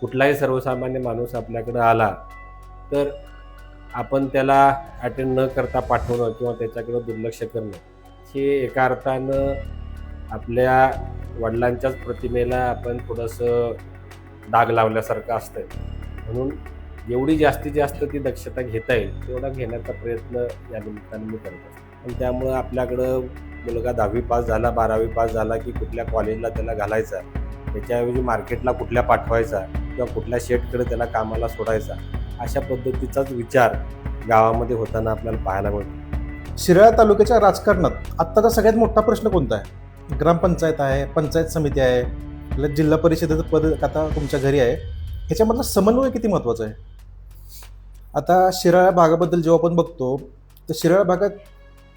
कुठलाही सर्वसामान्य माणूस आपल्याकडं आला तर आपण त्याला अटेंड न करता पाठवणं किंवा त्याच्याकडं दुर्लक्ष करणं हे एका अर्थानं आपल्या वडिलांच्याच प्रतिमेला आपण थोडंसं डाग लावल्यासारखं असतंय. म्हणून जेवढी जास्तीत जास्त ती दक्षता घेता येईल तेवढा घेण्याचा प्रयत्न या निमित्तानं मी करत असतो. आणि त्यामुळं आपल्याकडं मुलगा 10वी पास झाला, 12वी पास झाला की कुठल्या कॉलेजला त्याला घालायचा, त्याच्याऐवजी मार्केटला कुठल्या पाठवायचा किंवा कुठल्या शेटकडे त्याला कामाला सोडायचा, अशा पद्धतीचाच विचार गावामध्ये होताना आपल्याला पाहायला मिळतो. शिराळा तालुक्याच्या राजकारणात आत्ताचा सगळ्यात मोठा प्रश्न कोणता आहे? ग्रामपंचायत आहे, पंचायत समिती आहे, आपल्या जिल्हा परिषदेचं पद आता तुमच्या घरी आहे. ह्याच्यामधला समन्वय किती महत्त्वाचा आहे? आता शिराळा भागाबद्दल जेव्हा आपण बघतो तर शिराळा भागात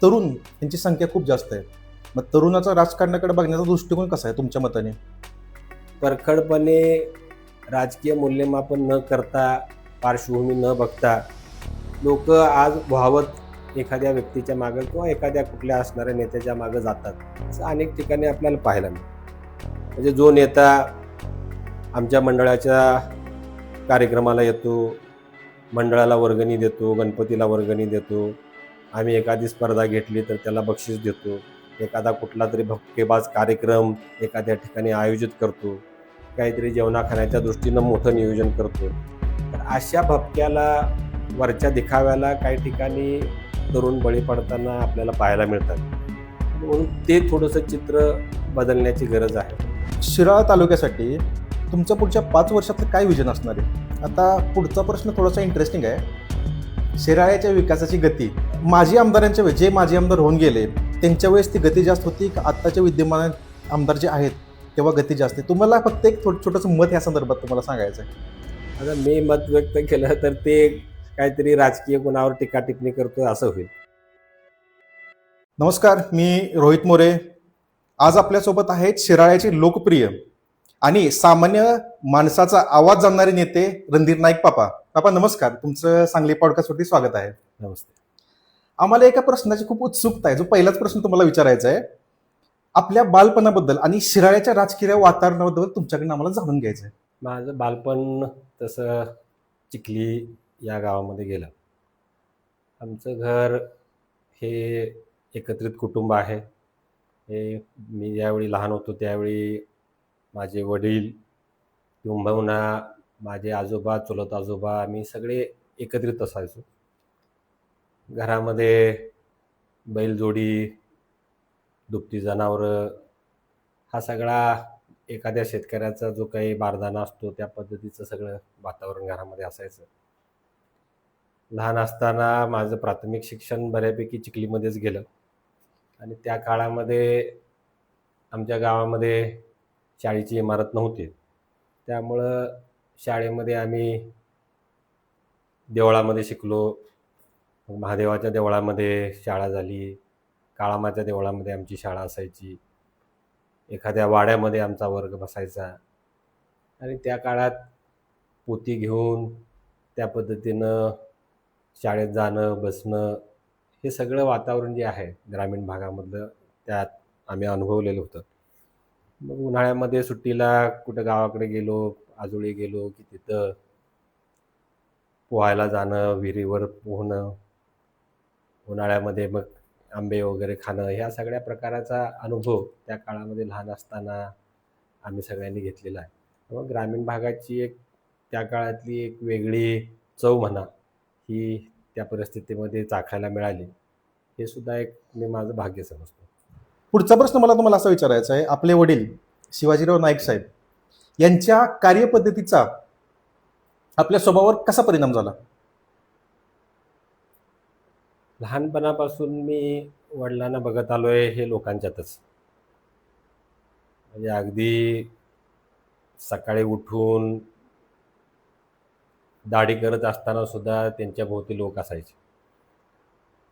तरुण यांची संख्या खूप जास्त आहे. मग तरुणाचा राजकारणाकडे बघण्याचा दृष्टिकोन कसा आहे तुमच्या मताने? परखडपणे राजकीय मूल्यमापन न करता, पार्श्वभूमी न बघता लोक आज व्हावत एखाद्या व्यक्तीच्या मागं किंवा एखाद्या कुठल्या असणाऱ्या नेत्याच्या मागं जातात, असं अनेक ठिकाणी आपल्याला पाहायला मिळतं. म्हणजे जो नेता आमच्या मंडळाच्या कार्यक्रमाला येतो, मंडळाला वर्गणी देतो, गणपतीला वर्गणी देतो, आम्ही एखादी स्पर्धा घेतली तर त्याला बक्षीस देतो, एखादा कुठला तरी भपकेबाज कार्यक्रम एखाद्या ठिकाणी आयोजित करतो, काहीतरी जेवणाखाण्याच्या दृष्टीनं मोठं नियोजन करतो, तर अशा भपक्याला, वरच्या दिखाव्याला काही ठिकाणी तरुण बळी पडताना आपल्याला पाहायला मिळतात. म्हणून ते थोडंसं चित्र बदलण्याची गरज आहे. शिराळा तालुक्यासाठी तुमचं पुढच्या 5 वर्षातलं काय विजन असणार आहे? आता पुढचा प्रश्न थोडासा इंटरेस्टिंग आहे. शिराळ्याच्या विकासाची गती माजी आमदारांच्या वेळेस, जे माजी आमदार होऊन गेले त्यांच्या वेळेस ती गती जास्त होती का आत्ताचे विद्यमान आमदार जे आहेत तेव्हा गती जास्त आहे? तुम्हाला फक्त एक छोटंसं मत या संदर्भात तुम्हाला सांगायचं आहे. आता मी मत व्यक्त केलं तर ते काहीतरी राजकीय गुणावर टीका टिप्पणी करतोय असं होईल. नमस्कार, मी रोहित मोरे. आज आपल्यासोबत आहेत शिराळ्याचे लोकप्रिय आणि सामान्य माणसाचा आवाज जाणणारे नेते रणधीर नाईक पापा. पापा नमस्कार, तुमचं सांगली पॉडकास्टवरती स्वागत आहे. नमस्ते. आम्हाला एका प्रश्नाची खूप उत्सुकता आहे, जो पहिलाच प्रश्न तुम्हाला विचारायचा आहे. आपल्या बालपणाबद्दल आणि शिराळ्याच्या राजकीय वातावरणाबद्दल तुमच्याकडनं आम्हाला जाणून घ्यायचं आहे. माझं बालपण तसं चिखली या गावामध्ये गेलं. आमचं घर हे एकत्रित कुटुंब आहे. हे मी ज्यावेळी लहान होतो त्यावेळी माझे वडील किंबहुना माझे आजोबा, चुलत आजोबा, आम्ही सगळे एकत्रित असायचो. घरामध्ये बैलजोडी, दुभती जनावरं, हा सगळा एखाद्या शेतकऱ्याचा जो काही बारदाना असतो त्या पद्धतीचं सगळं वातावरण घरामध्ये असायचं. लहान असताना माझं प्राथमिक शिक्षण बऱ्यापैकी चिखलीमध्येच गेलं आणि त्या काळामध्ये आमच्या गावामध्ये शाळेची इमारत नव्हती. त्यामुळं शाळेमध्ये आम्ही देवळामध्ये शिकलो. महादेवाच्या देवळामध्ये शाळा झाली, काळामाच्या देवळामध्ये आमची शाळा असायची, एखाद्या वाड्यामध्ये आमचा वर्ग बसायचा आणि त्या काळात पोती घेऊन त्या पद्धतीनं शाळेत जाणं, बसणं, हे सगळं वातावरण जे आहे ग्रामीण भागामधलं त्यात आम्ही अनुभवलेलं होतं. मग उन्हाळ्यामध्ये सुट्टीला कुठं गावाकडे गेलो, आजोळी गेलो की तिथं पोहायला जाणं, विहिरीवर पोहणं, उन्हाळ्यामध्ये मग आंबे वगैरे खाणं, ह्या सगळ्या प्रकाराचा अनुभव त्या काळामध्ये लहान असताना आम्ही सगळ्यांनी घेतलेला आहे. मग ग्रामीण भागाची एक त्या काळातली एक वेगळी चव म्हणा, ही त्या परिस्थितीमध्ये चाखायला मिळाली, हे सुद्धा एक मी माझं भाग्य समजतो. पुढचा प्रश्न मला तुम्हाला असा विचारायचा आहे. आपले वडील शिवाजीराव नाईक साहेब यांच्या कार्यपद्धतीचा आपल्या स्वभावावर कसा परिणाम झाला? लहानपणापासून मी वडिलांना बघत आलोय हे लोकांच्यातच. म्हणजे अगदी सकाळी उठून दाढी करत असताना सुद्धा त्यांच्या भोवती लोक असायचे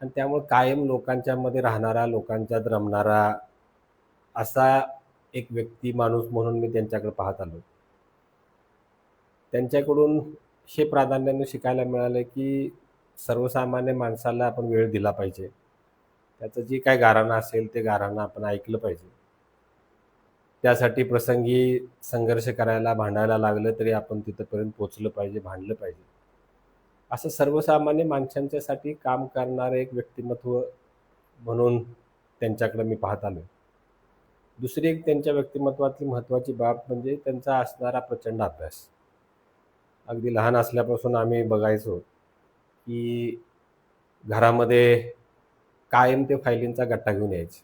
आणि त्यामुळे कायम लोकांच्यामध्ये राहणारा, लोकांच्यात रमणारा असा एक व्यक्ती, माणूस म्हणून मी त्यांच्याकडे पाहत आलो. त्यांच्याकडून हे प्राधान्याने शिकायला मिळालं की सर्वसामान्य माणसाला आपण वेळ दिला पाहिजे. त्याचं जे काय गाऱ्हाणं असेल ते गाऱ्हाणं आपण ऐकलं पाहिजे. त्यासाठी प्रसंगी संघर्ष करायला, भांडायला लागलं तरी आपण तिथपर्यंत पोहोचलं पाहिजे, भांडलं पाहिजे. असं सर्वसामान्य माणसांच्यासाठी काम करणारं एक व्यक्तिमत्व म्हणून त्यांच्याकडे मी पाहत आलो. दुसरी एक त्यांच्या व्यक्तिमत्वातली महत्त्वाची बाब म्हणजे त्यांचा असणारा प्रचंड अभ्यास. अगदी लहान असल्यापासून आम्ही बघायचो, की घरामध्ये कायम ते फायलींचा गट्टा घेऊन यायचे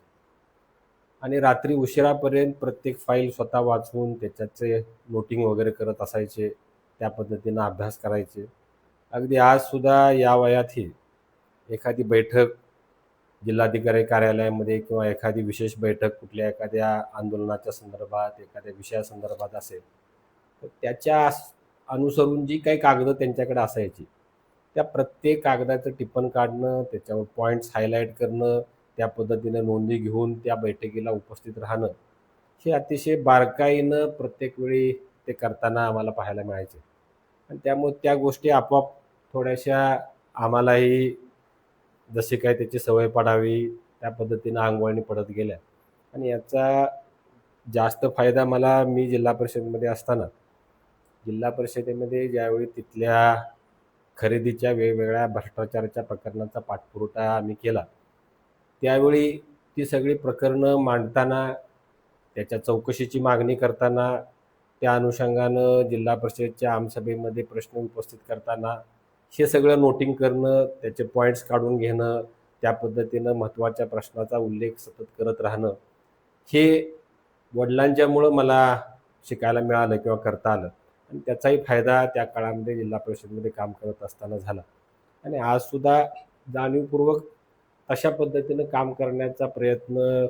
आणि रात्री उशिरापर्यंत प्रत्येक फाईल स्वतः वाचून त्याच्याचे नोटिंग वगैरे करत असायचे. त्या पद्धतीनं अभ्यास करायचे. अगदी आजसुद्धा या वयातही एखादी बैठक जिल्हाधिकारी कार्यालयामध्ये किंवा एखादी विशेष बैठक कुठल्या एखाद्या आंदोलनाच्या संदर्भात, एखाद्या विषयासंदर्भात असेल, तर त्याच्या अनुसरून जी काही कागदं त्यांच्याकडे असायची, त्या प्रत्येक कागदाचं टिप्पण काढणं, त्याच्यावर पॉईंट्स हायलाईट करणं, त्या पद्धतीनं नोंदी घेऊन त्या बैठकीला उपस्थित राहणं, हे अतिशय बारकाईनं प्रत्येक वेळी ते करताना आम्हाला पाहायला मिळायचे. आणि त्यामुळे त्या गोष्टी आपोआप थोड्याशा आम्हालाही जशी काय त्याची सवय पडावी त्या पद्धतीनं अंगवळणी पडत गेल्या. आणि याचा जास्त फायदा मला मी जिल्हा परिषदेमध्ये असताना, जिल्हा परिषदेमध्ये ज्यावेळी तिथल्या खरेदीच्या वेगवेगळ्या भ्रष्टाचाराच्या प्रकरणांचा पाठपुरावा आम्ही केला, त्यावेळी ती सगळी प्रकरणं मांडताना, त्याच्या चौकशीची मागणी करताना, त्या अनुषंगानं जिल्हा परिषदेच्या आमसभेमध्ये प्रश्न उपस्थित करताना हे सगळं नोटिंग करणं, त्याचे पॉईंट्स काढून घेणं, त्या पद्धतीनं महत्त्वाच्या प्रश्नाचा उल्लेख सतत करत राहणं, हे वडिलांच्यामुळं मला शिकायला मिळालं किंवा करता आलं. आणि त्याचाही फायदा त्या काळामध्ये जिल्हा परिषदेमध्ये काम करत असताना झाला. आणि आजसुद्धा जाणीवपूर्वक अशा पद्धतीनं काम करण्याचा प्रयत्न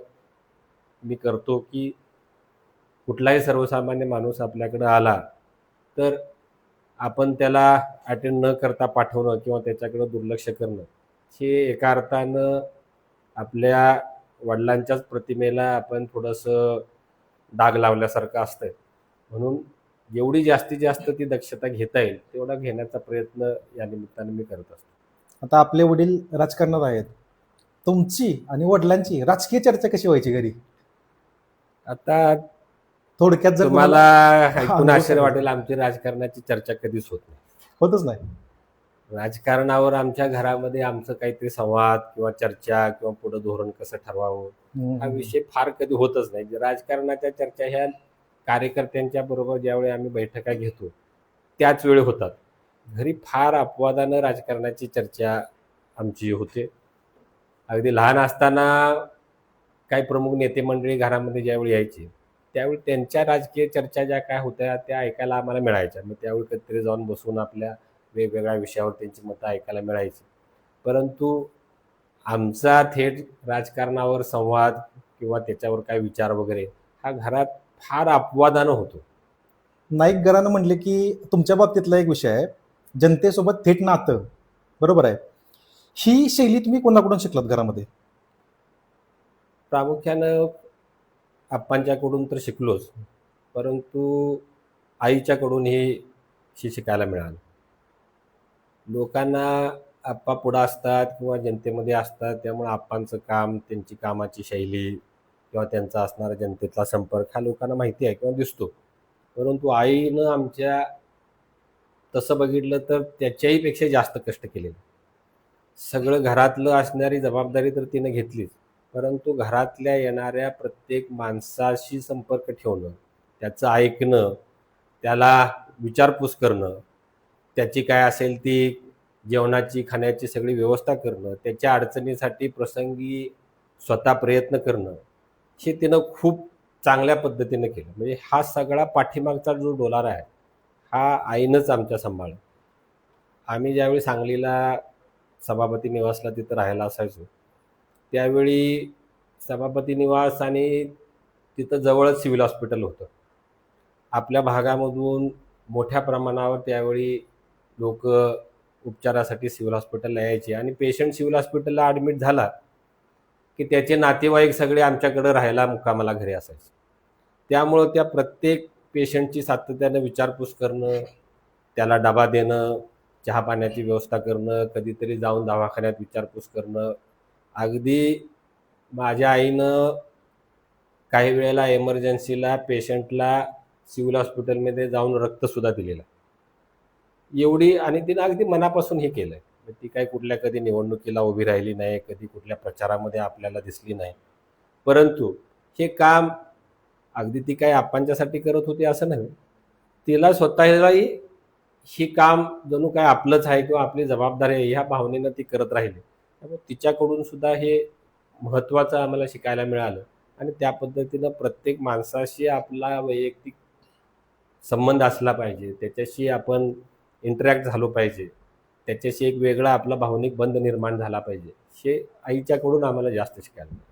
मी करतो, की कुठलाही सर्वसामान्य माणूस आपल्याकडं आला तर आपण त्याला अटेंड न करता पाठवणं किंवा त्याच्याकडं दुर्लक्ष करणं, हे एका अर्थानं आपल्या वडिलांच्याच प्रतिमेला आपण थोडंसं डाग लावल्यासारखं असतं. म्हणून जेवढी जास्तीत जास्त ती दक्षता घेता येईल तेवढा घेण्याचा प्रयत्न या निमित्तानं मी करत असतो. आता आपले वडील राजकारणात आहेत, तुमची आणि वडिलांची राजकीय चर्चा कशी व्हायची घरी? आता थोडक्यात जर तुम्हाला ऐकून अनुभव आश्चर्य सांगा. वाटेल, आमची राजकारणाची चर्चा कधीच होत नाही. होतच नाही. राजकारणावर आमच्या घरामध्ये आमचं काहीतरी संवाद किंवा चर्चा किंवा पुढं धोरण कसं ठरवावं हा विषय फार कधी होतच नाही. राजकारणाच्या चर्चा ह्या कार्यकर्त्यांच्या बरोबर ज्यावेळी आम्ही बैठका घेतो त्याच वेळी होतात. घरी फार अपवादानं राजकारणाची चर्चा आमची होते. अगदी लहान असताना काही प्रमुख नेते मंडळी घरामध्ये ज्यावेळी यायची त्यावेळी त्यांच्या राजकीय चर्चा ज्या काय होत्या त्या ऐकायला आम्हाला मिळायच्या. मग त्यावेळी कधीतरी जाऊन बसून आपल्या वेगवेगळ्या विषयावर त्यांची मतं ऐकायला मिळायची. परंतु आमचा थेट राजकारणावर संवाद किंवा त्याच्यावर काय विचार वगैरे हा घरात फार अपवादानं होतो. नाईक घराणं म्हणले की तुमच्या बाबतीतला एक विषय आहे, जनतेसोबत थेट नातं, बरोबर आहे. ही शैली तुम्ही कोणाकडून शिकलात घरामध्ये? प्रामुख्यानं आप्पांच्याकडून तर शिकलोच, परंतु आईच्याकडून हे शिकायला मिळालं. लोकांना आप्पा पुढं असतात किंवा जनतेमध्ये असतात त्यामुळे आप्पांचं काम, त्यांची कामाची शैली किंवा त्यांचा असणारा जनतेतला संपर्क हा लोकांना माहिती आहे किंवा दिसतो. परंतु आईनं आमच्या तसं बघितलं तर त्याच्याही पेक्षा जास्त कष्ट केलेले. सगळं घरातलं असणारी जबाबदारी तर तिनं घेतलीच, परंतु घरातल्या येणाऱ्या प्रत्येक माणसाशी संपर्क ठेवणं, त्याचं ऐकणं, त्याला विचारपूस करणं, त्याची काय असेल ती जेवणाची, खाण्याची सगळी व्यवस्था करणं, त्याच्या अडचणीसाठी प्रसंगी स्वतः प्रयत्न करणं, हे तिनं खूप चांगल्या पद्धतीनं केलं. म्हणजे हा सगळा पाठीमागचा जो डोलारा आहे हा आईनंच आमच्या सांभाळला. आम्ही ज्यावेळी सांगलीला सभापती निवासला तिथं राहायला असायचो त्यावेळी सभापती निवास आणि तिथं जवळच सिव्हिल हॉस्पिटल होतं. आपल्या भागामधून मोठ्या प्रमाणावर त्यावेळी लोक उपचारासाठी सिव्हिल हॉस्पिटलला यायचे आणि पेशंट सिव्हिल हॉस्पिटलला ॲडमिट झाला की त्याचे नातेवाईक सगळे आमच्याकडं राहायला मुक्कामाला घरी असायचे. त्यामुळं त्या प्रत्येक पेशंटची सातत्यानं विचारपूस करणं, त्याला डबा देणं, चहा पाण्याची व्यवस्था करणं, कधीतरी जाऊन दवाखान्यात विचारपूस करणं. अगदी माझ्या आईनं काही वेळेला एमर्जन्सीला पेशंटला सिव्हिल हॉस्पिटलमध्ये जाऊन रक्तसुद्धा दिलेलं आहे. एवढी, आणि तिनं अगदी मनापासून हे केलं आहे. ती काही कुठल्या कधी निवडणुकीला उभी राहिली नाही, कधी कुठल्या प्रचारामध्ये आपल्याला दिसली नाही. परंतु हे काम अगदी ती काही आपणच्यासाठी करत होती असं नव्हे. तिला स्वतःलाही हे काम जणू काय आपलंच आहे किंवा आपली जबाबदारी आहे ह्या भावनेनं ती करत राहिली. त्यामुळे तिच्याकडून सुद्धा हे महत्त्वाचं आम्हाला शिकायला मिळालं. आणि त्या पद्धतीनं प्रत्येक माणसाशी आपला वैयक्तिक संबंध असला पाहिजे, त्याच्याशी आपण इंटरॅक्ट झालो पाहिजे, त्याच्याशी एक वेगळा आपला भावनिक बंध निर्माण झाला पाहिजे, हे आईच्याकडून आम्हाला जास्त शिकायला मिळालं.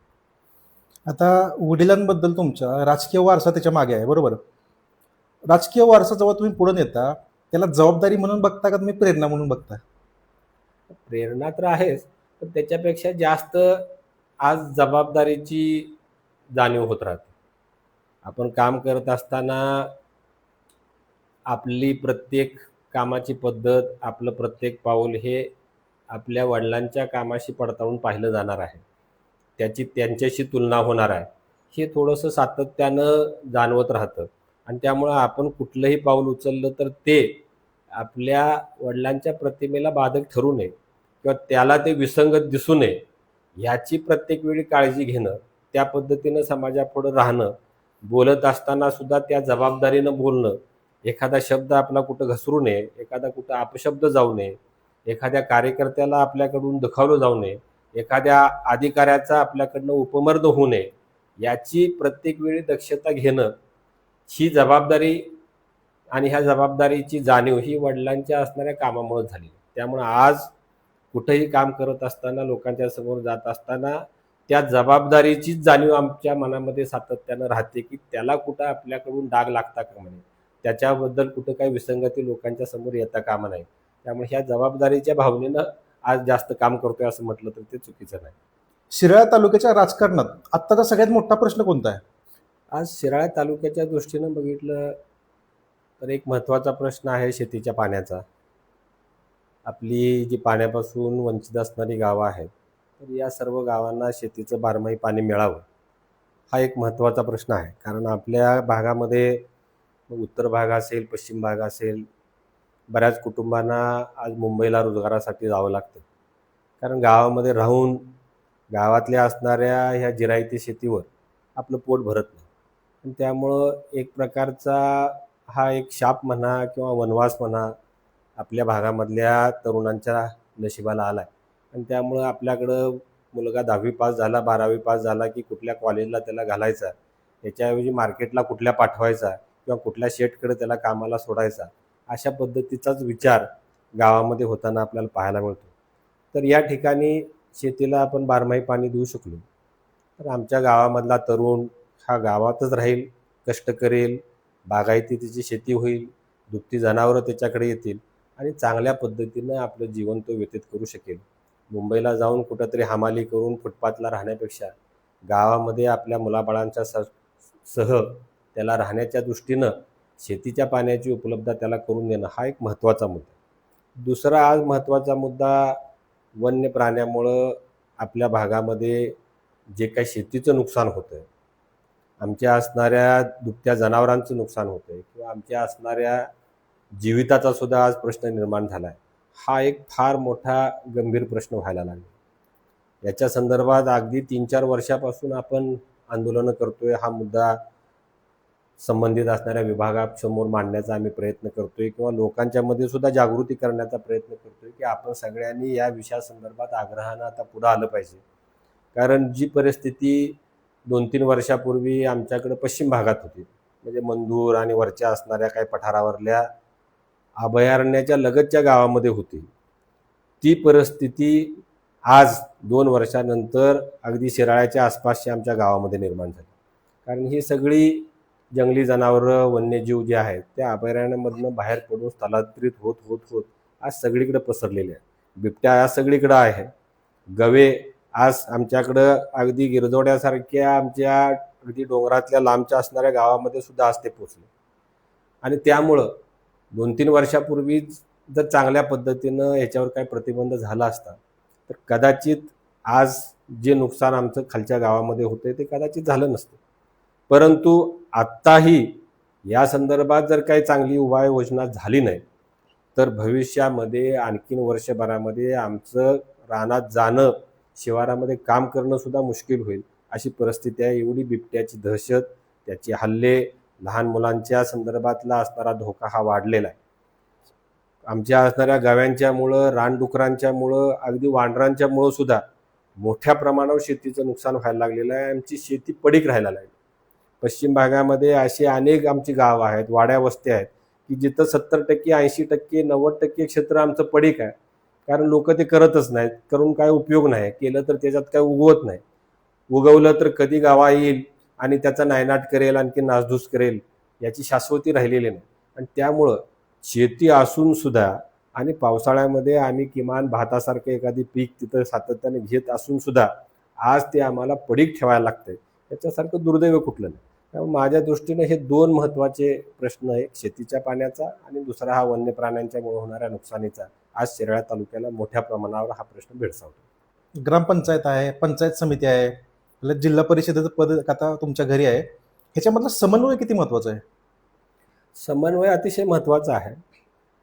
आता वडिलांबद्दल तुमच्या राजकीय वारसा त्याच्या मागे आहे, बरोबर? राजकीय वारसा जेव्हा तुम्ही पुढे नेता, त्याला जबाबदारी म्हणून बघता का तुम्ही प्रेरणा म्हणून बघता? प्रेरणा तर आहेच, पण त्याच्यापेक्षा जास्त आज जबाबदारीची जाणीव होत राहते. आपण काम करत असताना आपली प्रत्येक कामाची पद्धत, आपलं प्रत्येक पाऊल हे आपल्या वडिलांच्या कामाशी पडताळून पाहिलं जाणार आहे, त्याची त्यांच्याशी तुलना होणार आहे, हे थोडंसं सातत्यानं जाणवत राहतं. आणि त्यामुळं आपण कुठलंही पाऊल उचललं तर ते आपल्या वडिलांच्या प्रतिमेला बाधक ठरू नये किंवा त्याला ते विसंगत दिसू नये ह्याची प्रत्येक वेळी काळजी घेणं, त्या पद्धतीनं समाजापुढं राहणं, बोलत असताना सुद्धा त्या जबाबदारीनं बोलणं, एखादा शब्द आपला कुठं घसरू नये, एखादा कुठं अपशब्द जाऊ नये, एखाद्या कार्यकर्त्याला आपल्याकडून दुखावलं जाऊ नये, एखाद्या अधिकाऱ्याचा आपल्याकडनं उपमर्द होऊ नये, याची प्रत्येक वेळी दक्षता घेणं, ही जबाबदारी आणि ह्या जबाबदारीची जाणीव ही वडिलांच्या असणाऱ्या कामामुळे झाली. त्यामुळं आज कुठंही काम करत असताना, लोकांच्या समोर जात असताना त्या जबाबदारीचीच जाणीव आमच्या मनामध्ये सातत्यानं राहते, की त्याला कुठं आपल्याकडून डाग लागता कामा नये, त्याच्याबद्दल कुठं काही विसंगती लोकांच्या समोर येता कामा नये. त्यामुळे ह्या जबाबदारीच्या भावनेनं आज जास्त काम करतोय असं म्हटलं तर ते चुकीचं नाही. शिराळा तालुक्याच्या राजकारणात आत्ताचा सगळ्यात मोठा प्रश्न कोणता आहे? आज शिराळा तालुक्याच्या दृष्टीनं बघितलं तर एक महत्त्वाचा प्रश्न आहे शेतीच्या पाण्याचा. आपली जी पाण्यापासून वंचित असणारी गावं आहेत, तर या सर्व गावांना शेतीचं बारमाही पाणी मिळावं हा एक महत्त्वाचा प्रश्न आहे. कारण आपल्या भागामध्ये उत्तर भाग असेल, पश्चिम भाग असेल, बऱ्याच कुटुंबांना आज मुंबईला रोजगारासाठी जावं लागतं. कारण गावामध्ये राहून गावातल्या असणाऱ्या ह्या जिरायती शेतीवर आपलं पोट भरत नाही. आणि त्यामुळं एक प्रकारचा हा एक शाप म्हणा किंवा वनवास म्हणा आपल्या भागामधल्या तरुणांच्या नशिबाला आला आहे. आणि त्यामुळं आपल्याकडं मुलगा 10वी पास झाला, 12वी पास झाला की कुठल्या कॉलेजला त्याला घालायचा, याच्याऐवजी मार्केटला कुठल्या पाठवायचा किंवा कुठल्या शेटकडे त्याला कामाला सोडायचा, अशा पद्धतीचाच विचार गावामध्ये होताना आपल्याला पाहायला मिळतो. तर या ठिकाणी शेतीला आपण बारमाही पाणी देऊ शकलो तर आमच्या गावामधला तरुण हा गावातच राहील, कष्ट करेल, बागायती त्याची शेती होईल, दुभती जनावरं त्याच्याकडे येतील आणि चांगल्या पद्धतीनं आपलं जीवन तो व्यतीत करू शकेल. मुंबईला जाऊन कुठंतरी हमाली करून फुटपाथला राहण्यापेक्षा गावामध्ये आपल्या मुलाबाळांच्या सह त्याला राहण्याच्या दृष्टीनं शेतीच्या पाण्याची उपलब्धता त्याला करून देणं हा एक महत्त्वाचा मुद्दा. दुसरा आज महत्त्वाचा मुद्दा वन्य प्राण्यामुळं आपल्या भागामध्ये जे काही शेतीचं नुकसान होतं आहे, आमच्या असणाऱ्या दुभत्या जनावरांचं नुकसान होतं आहे किंवा आमच्या असणाऱ्या जीविताचा सुद्धा आज प्रश्न निर्माण झाला आहे. हा एक फार मोठा गंभीर प्रश्न व्हायला लागला. याच्या संदर्भात अगदी 3-4 वर्षापासून आपण आंदोलनं करतोय. हा मुद्दा संबंधित असणाऱ्या विभागासमोर मांडण्याचा आम्ही प्रयत्न करतोय किंवा लोकांच्यामध्ये सुद्धा जागृती करण्याचा प्रयत्न करतोय की आपण सगळ्यांनी या विषयासंदर्भात आग्रहानं आता पुढं आलं पाहिजे. कारण जी परिस्थिती 2-3 वर्षापूर्वी आमच्याकडं पश्चिम भागात होती, म्हणजे मंदूर आणि वरच्या असणाऱ्या काही पठारावरल्या अभयारण्याच्या लगतच्या गावामध्ये होती, ती परिस्थिती आज 2 वर्षानंतर अगदी शिराळ्याच्या आसपासच्या आमच्या गावामध्ये निर्माण झाली. कारण ही सगळी जंगली जनावरं, वन्यजीव जे आहेत त्या अभयारण्यामधनं बाहेर पडून स्थलांतरित होत होत होत आज सगळीकडे पसरलेले आहेत. बिबट्या आज सगळीकडं आहे, गवे आज आमच्याकडं अगदी गिरजोड्यासारख्या आमच्या अगदी डोंगरातल्या लांबच्या असणाऱ्या गावामध्ये सुद्धा आज ते पोचले. आणि त्यामुळं 2-3 वर्षापूर्वीच जर चांगल्या पद्धतीनं याच्यावर काही प्रतिबंध झाला असता तर कदाचित आज जे नुकसान आमचं खालच्या गावामध्ये होतं ते कदाचित झालं नसतं. परंतु आत्ताही या संदर्भात जर काही चांगली उपाययोजना झाली नाही तर भविष्यामध्ये आणखीन वर्षभरामध्ये आमचं रानात जाणं, शिवारामध्ये काम करणं सुद्धा मुश्किल होईल अशी परिस्थिती आहे. एवढी बिबट्याची दहशत, त्याचे हल्ले, लहान मुलांच्या संदर्भातला असणारा धोका हा वाढलेला आहे. आमच्या असणाऱ्या गव्यांच्यामुळं, रानडुकरांच्यामुळं, अगदी वानरांच्यामुळं सुद्धा मोठ्या प्रमाणावर शेतीचं नुकसान व्हायला लागलेलं आहे. आमची शेती पडीक राहायला लागली. पश्चिम भागामध्ये अशी अनेक आमची गावं आहेत, वाड्या वस्त्या आहेत की जिथं 70%, 80%, 90% क्षेत्र आमचं पडीक आहे. कारण लोक ते करतच नाहीत, करून काय उपयोग नाही, केलं तर त्याच्यात काय उगवत नाही. उगवलं तर कधी गावा येईल आणि त्याचा नायनाट करेल, आणखी नासधूस करेल, याची शाश्वती राहिलेली नाही. आणि त्यामुळं शेती असून सुद्धा आणि पावसाळ्यामध्ये आम्ही किमान भातासारखं एखादी पीक तिथं सातत्याने घेत असून सुद्धा आज ते आम्हाला पडीक ठेवायला लागतंय. याच्यासारखं दुर्दैव कुठलं नाही. त्यामुळे माझ्या दृष्टीने हे दोन महत्त्वाचे प्रश्न आहे, शेतीच्या पाण्याचा आणि दुसरा हा वन्य प्राण्यांच्यामुळे होणाऱ्या नुकसानीचा. आज शिराळा तालुक्याला मोठ्या प्रमाणावर हा प्रश्न भेडसावतो. ग्रामपंचायत आहे, पंचायत समिती आहे, आपल्या जिल्हा परिषदेचं पद आता तुमच्या घरी आहे, ह्याच्यामधला समन्वय किती महत्त्वाचा आहे? समन्वय अतिशय महत्त्वाचा आहे.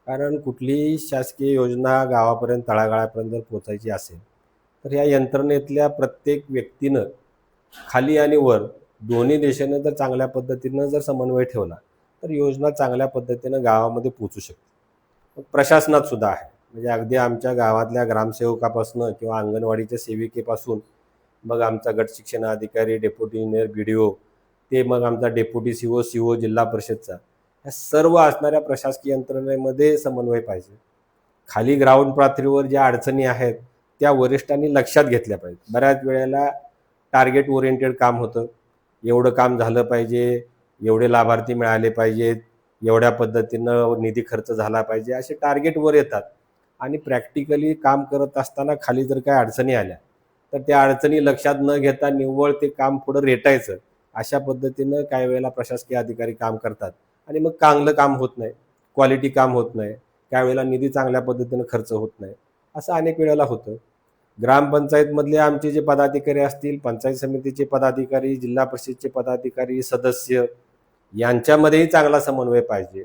कारण कुठलीही शासकीय योजना गावापर्यंत, तळागाळापर्यंत जर पोचायची असेल तर या यंत्रणेतल्या प्रत्येक व्यक्तीनं खाली आणि वर दोन्ही दिशेनं जर चांगल्या पद्धतीनं जर समन्वय ठेवला तर योजना चांगल्या पद्धतीनं गावामध्ये पोचू शकते. प्रशासनात सुद्धा आहे. म्हणजे अगदी आमच्या गावातल्या ग्रामसेवकापासून किंवा अंगणवाडीच्या सेविकेपासून मग आमचा गट शिक्षण अधिकारी, डेप्युटी इंजिनियर, BDO, ते मग आमचा डेप्युटी CO जिल्हा परिषदचा, ह्या सर्व असणाऱ्या प्रशासकीय यंत्रणेमध्ये समन्वय पाहिजे. खाली ग्राउंड पातळीवर ज्या अडचणी आहेत त्या वरिष्ठांनी लक्षात घेतल्या पाहिजे. बऱ्याच वेळेला टार्गेट ओरिएंटेड काम होतं. एवढं काम झालं पाहिजे, एवढे लाभार्थी मिळाले पाहिजेत, एवढ्या पद्धतीनं निधी खर्च झाला पाहिजे, असे टार्गेटवर येतात. आणि प्रॅक्टिकली काम करत असताना खाली जर काही अडचणी आल्या तर त्या अडचणी लक्षात न घेता निव्वळ ते काम पुढं रेटायचं, अशा पद्धतीनं काही वेळेला प्रशासकीय अधिकारी काम करतात. आणि मग चांगलं काम होत नाही, क्वालिटी काम होत नाही, त्यावेळेला निधी चांगल्या पद्धतीनं खर्च होत नाही, असं अनेक वेळेला होतं. ग्रामपंचायतमधले आमचे जे पदाधिकारी असतील, पंचायत समितीचे पदाधिकारी, जिल्हा परिषदचे पदाधिकारी, सदस्य, यांच्यामध्येही चांगला समन्वय पाहिजे.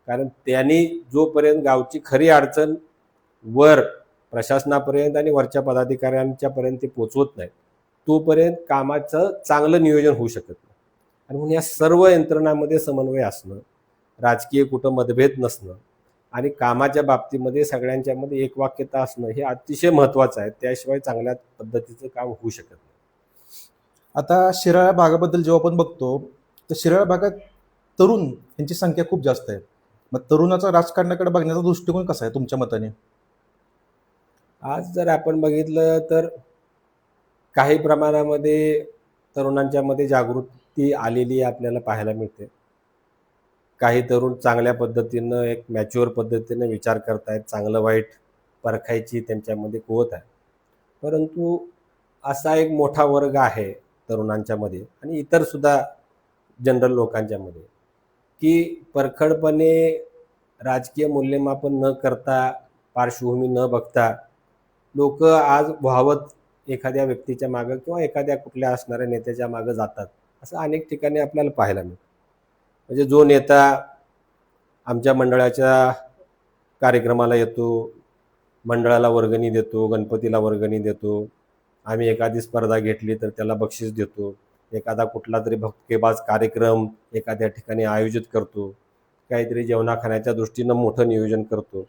कारण त्यांनी जोपर्यंत गावची खरी अडचण वर प्रशासनापर्यंत आणि वरच्या पदाधिकाऱ्यांच्यापर्यंत ते पोचवत नाही तोपर्यंत कामाचं चांगलं नियोजन होऊ शकत नाही. आणि म्हणून या सर्व यंत्रणांमध्ये समन्वय असणं, राजकीय कुठं मतभेद नसणं आणि कामाच्या बाबतीमध्ये सगळ्यांच्यामध्ये एकवाक्यता असणं हे अतिशय महत्त्वाचं आहे. त्याशिवाय चांगल्या पद्धतीचं काम होऊ शकत नाही. आता शिराळा भागाबद्दल जेव्हा आपण बघतो तर शिराळा भागात तरुण यांची संख्या खूप जास्त आहे. मग तरुणाचा राजकारणाकडे बघण्याचा दृष्टिकोन कसा आहे तुमच्या मताने? आज जर आपण बघितलं तर काही प्रमाणामध्ये तरुणांच्यामध्ये जागृती आलेली आपल्याला पाहायला मिळते. काही तरुण चांगल्या पद्धतीनं एक मॅच्युअर पद्धतीनं विचार करतायत, चांगलं वाईट परखायची त्यांच्यामध्ये कुवत आहे. परंतु असा एक मोठा वर्ग आहे तरुणांच्यामध्ये आणि इतरसुद्धा जनरल लोकांच्यामध्ये की परखडपणे राजकीय मूल्यमापन न करता, पार्श्वभूमी न बघता लोक आज व्हावत एखाद्या व्यक्तीच्या मागं किंवा एखाद्या कुठल्या असणाऱ्या नेत्याच्या मागं जातात, असं अनेक ठिकाणी आपल्याला पाहायला मिळतं. म्हणजे जो नेता आमच्या मंडळाच्या कार्यक्रमाला येतो, मंडळाला वर्गणी देतो, गणपतीला वर्गणी देतो, आम्ही एखादी स्पर्धा घेतली तर त्याला बक्षीस देतो, एखादा कुठला तरी भक्तिबाज कार्यक्रम एखाद्या ठिकाणी आयोजित करतो, काहीतरी जेवणाखाण्याच्या दृष्टीनं मोठं नियोजन करतो,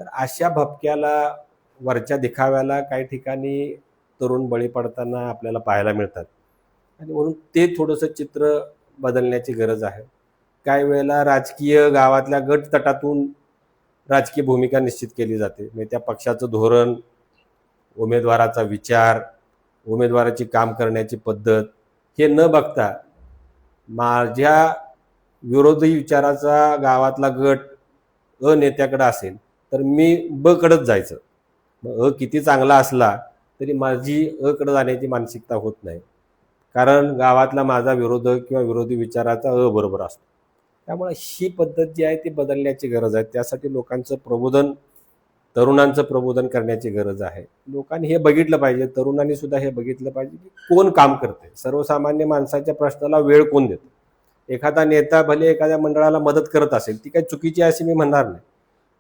तर अशा भपक्याला, वरच्या दिखाव्याला काही ठिकाणी तरुण बळी पडताना आपल्याला पाहायला मिळतात. आणि म्हणून ते थोडंसं चित्र बदलण्याची गरज आहे. काही वेळेला राजकीय गावातल्या गट तटातून राजकीय भूमिका निश्चित केली जाते. म्हणजे त्या पक्षाचं धोरण, उमेदवाराचा विचार, उमेदवाराची काम करण्याची पद्धत हे न बघता माझ्या विरोधी विचाराचा गावातला गट अ नेत्याकडे असेल तर मी ब कडंच जायचं. मग किती चांगला असला तरी माझी अ कडे जाण्याची मानसिकता होत नाही, कारण गावातला माझा विरोधक किंवा विरोधी विचाराचा अ बरोबर असतो. त्यामुळे ही पद्धत जी आहे ती बदलण्याची गरज आहे. त्यासाठी लोकांचं प्रबोधन तरुणांचं प्रबोधन करण्याची गरज आहे. लोकांनी हे बघितलं पाहिजे, तरुणांनी सुद्धा हे बघितलं पाहिजे की कोण काम करते, सर्वसामान्य माणसाच्या प्रश्नाला वेळ कोण देतो. एखादा नेता भले एखाद्या मंडळाला मदत करत असेल, ती काही चुकीची आहे अशी मी म्हणणार नाही,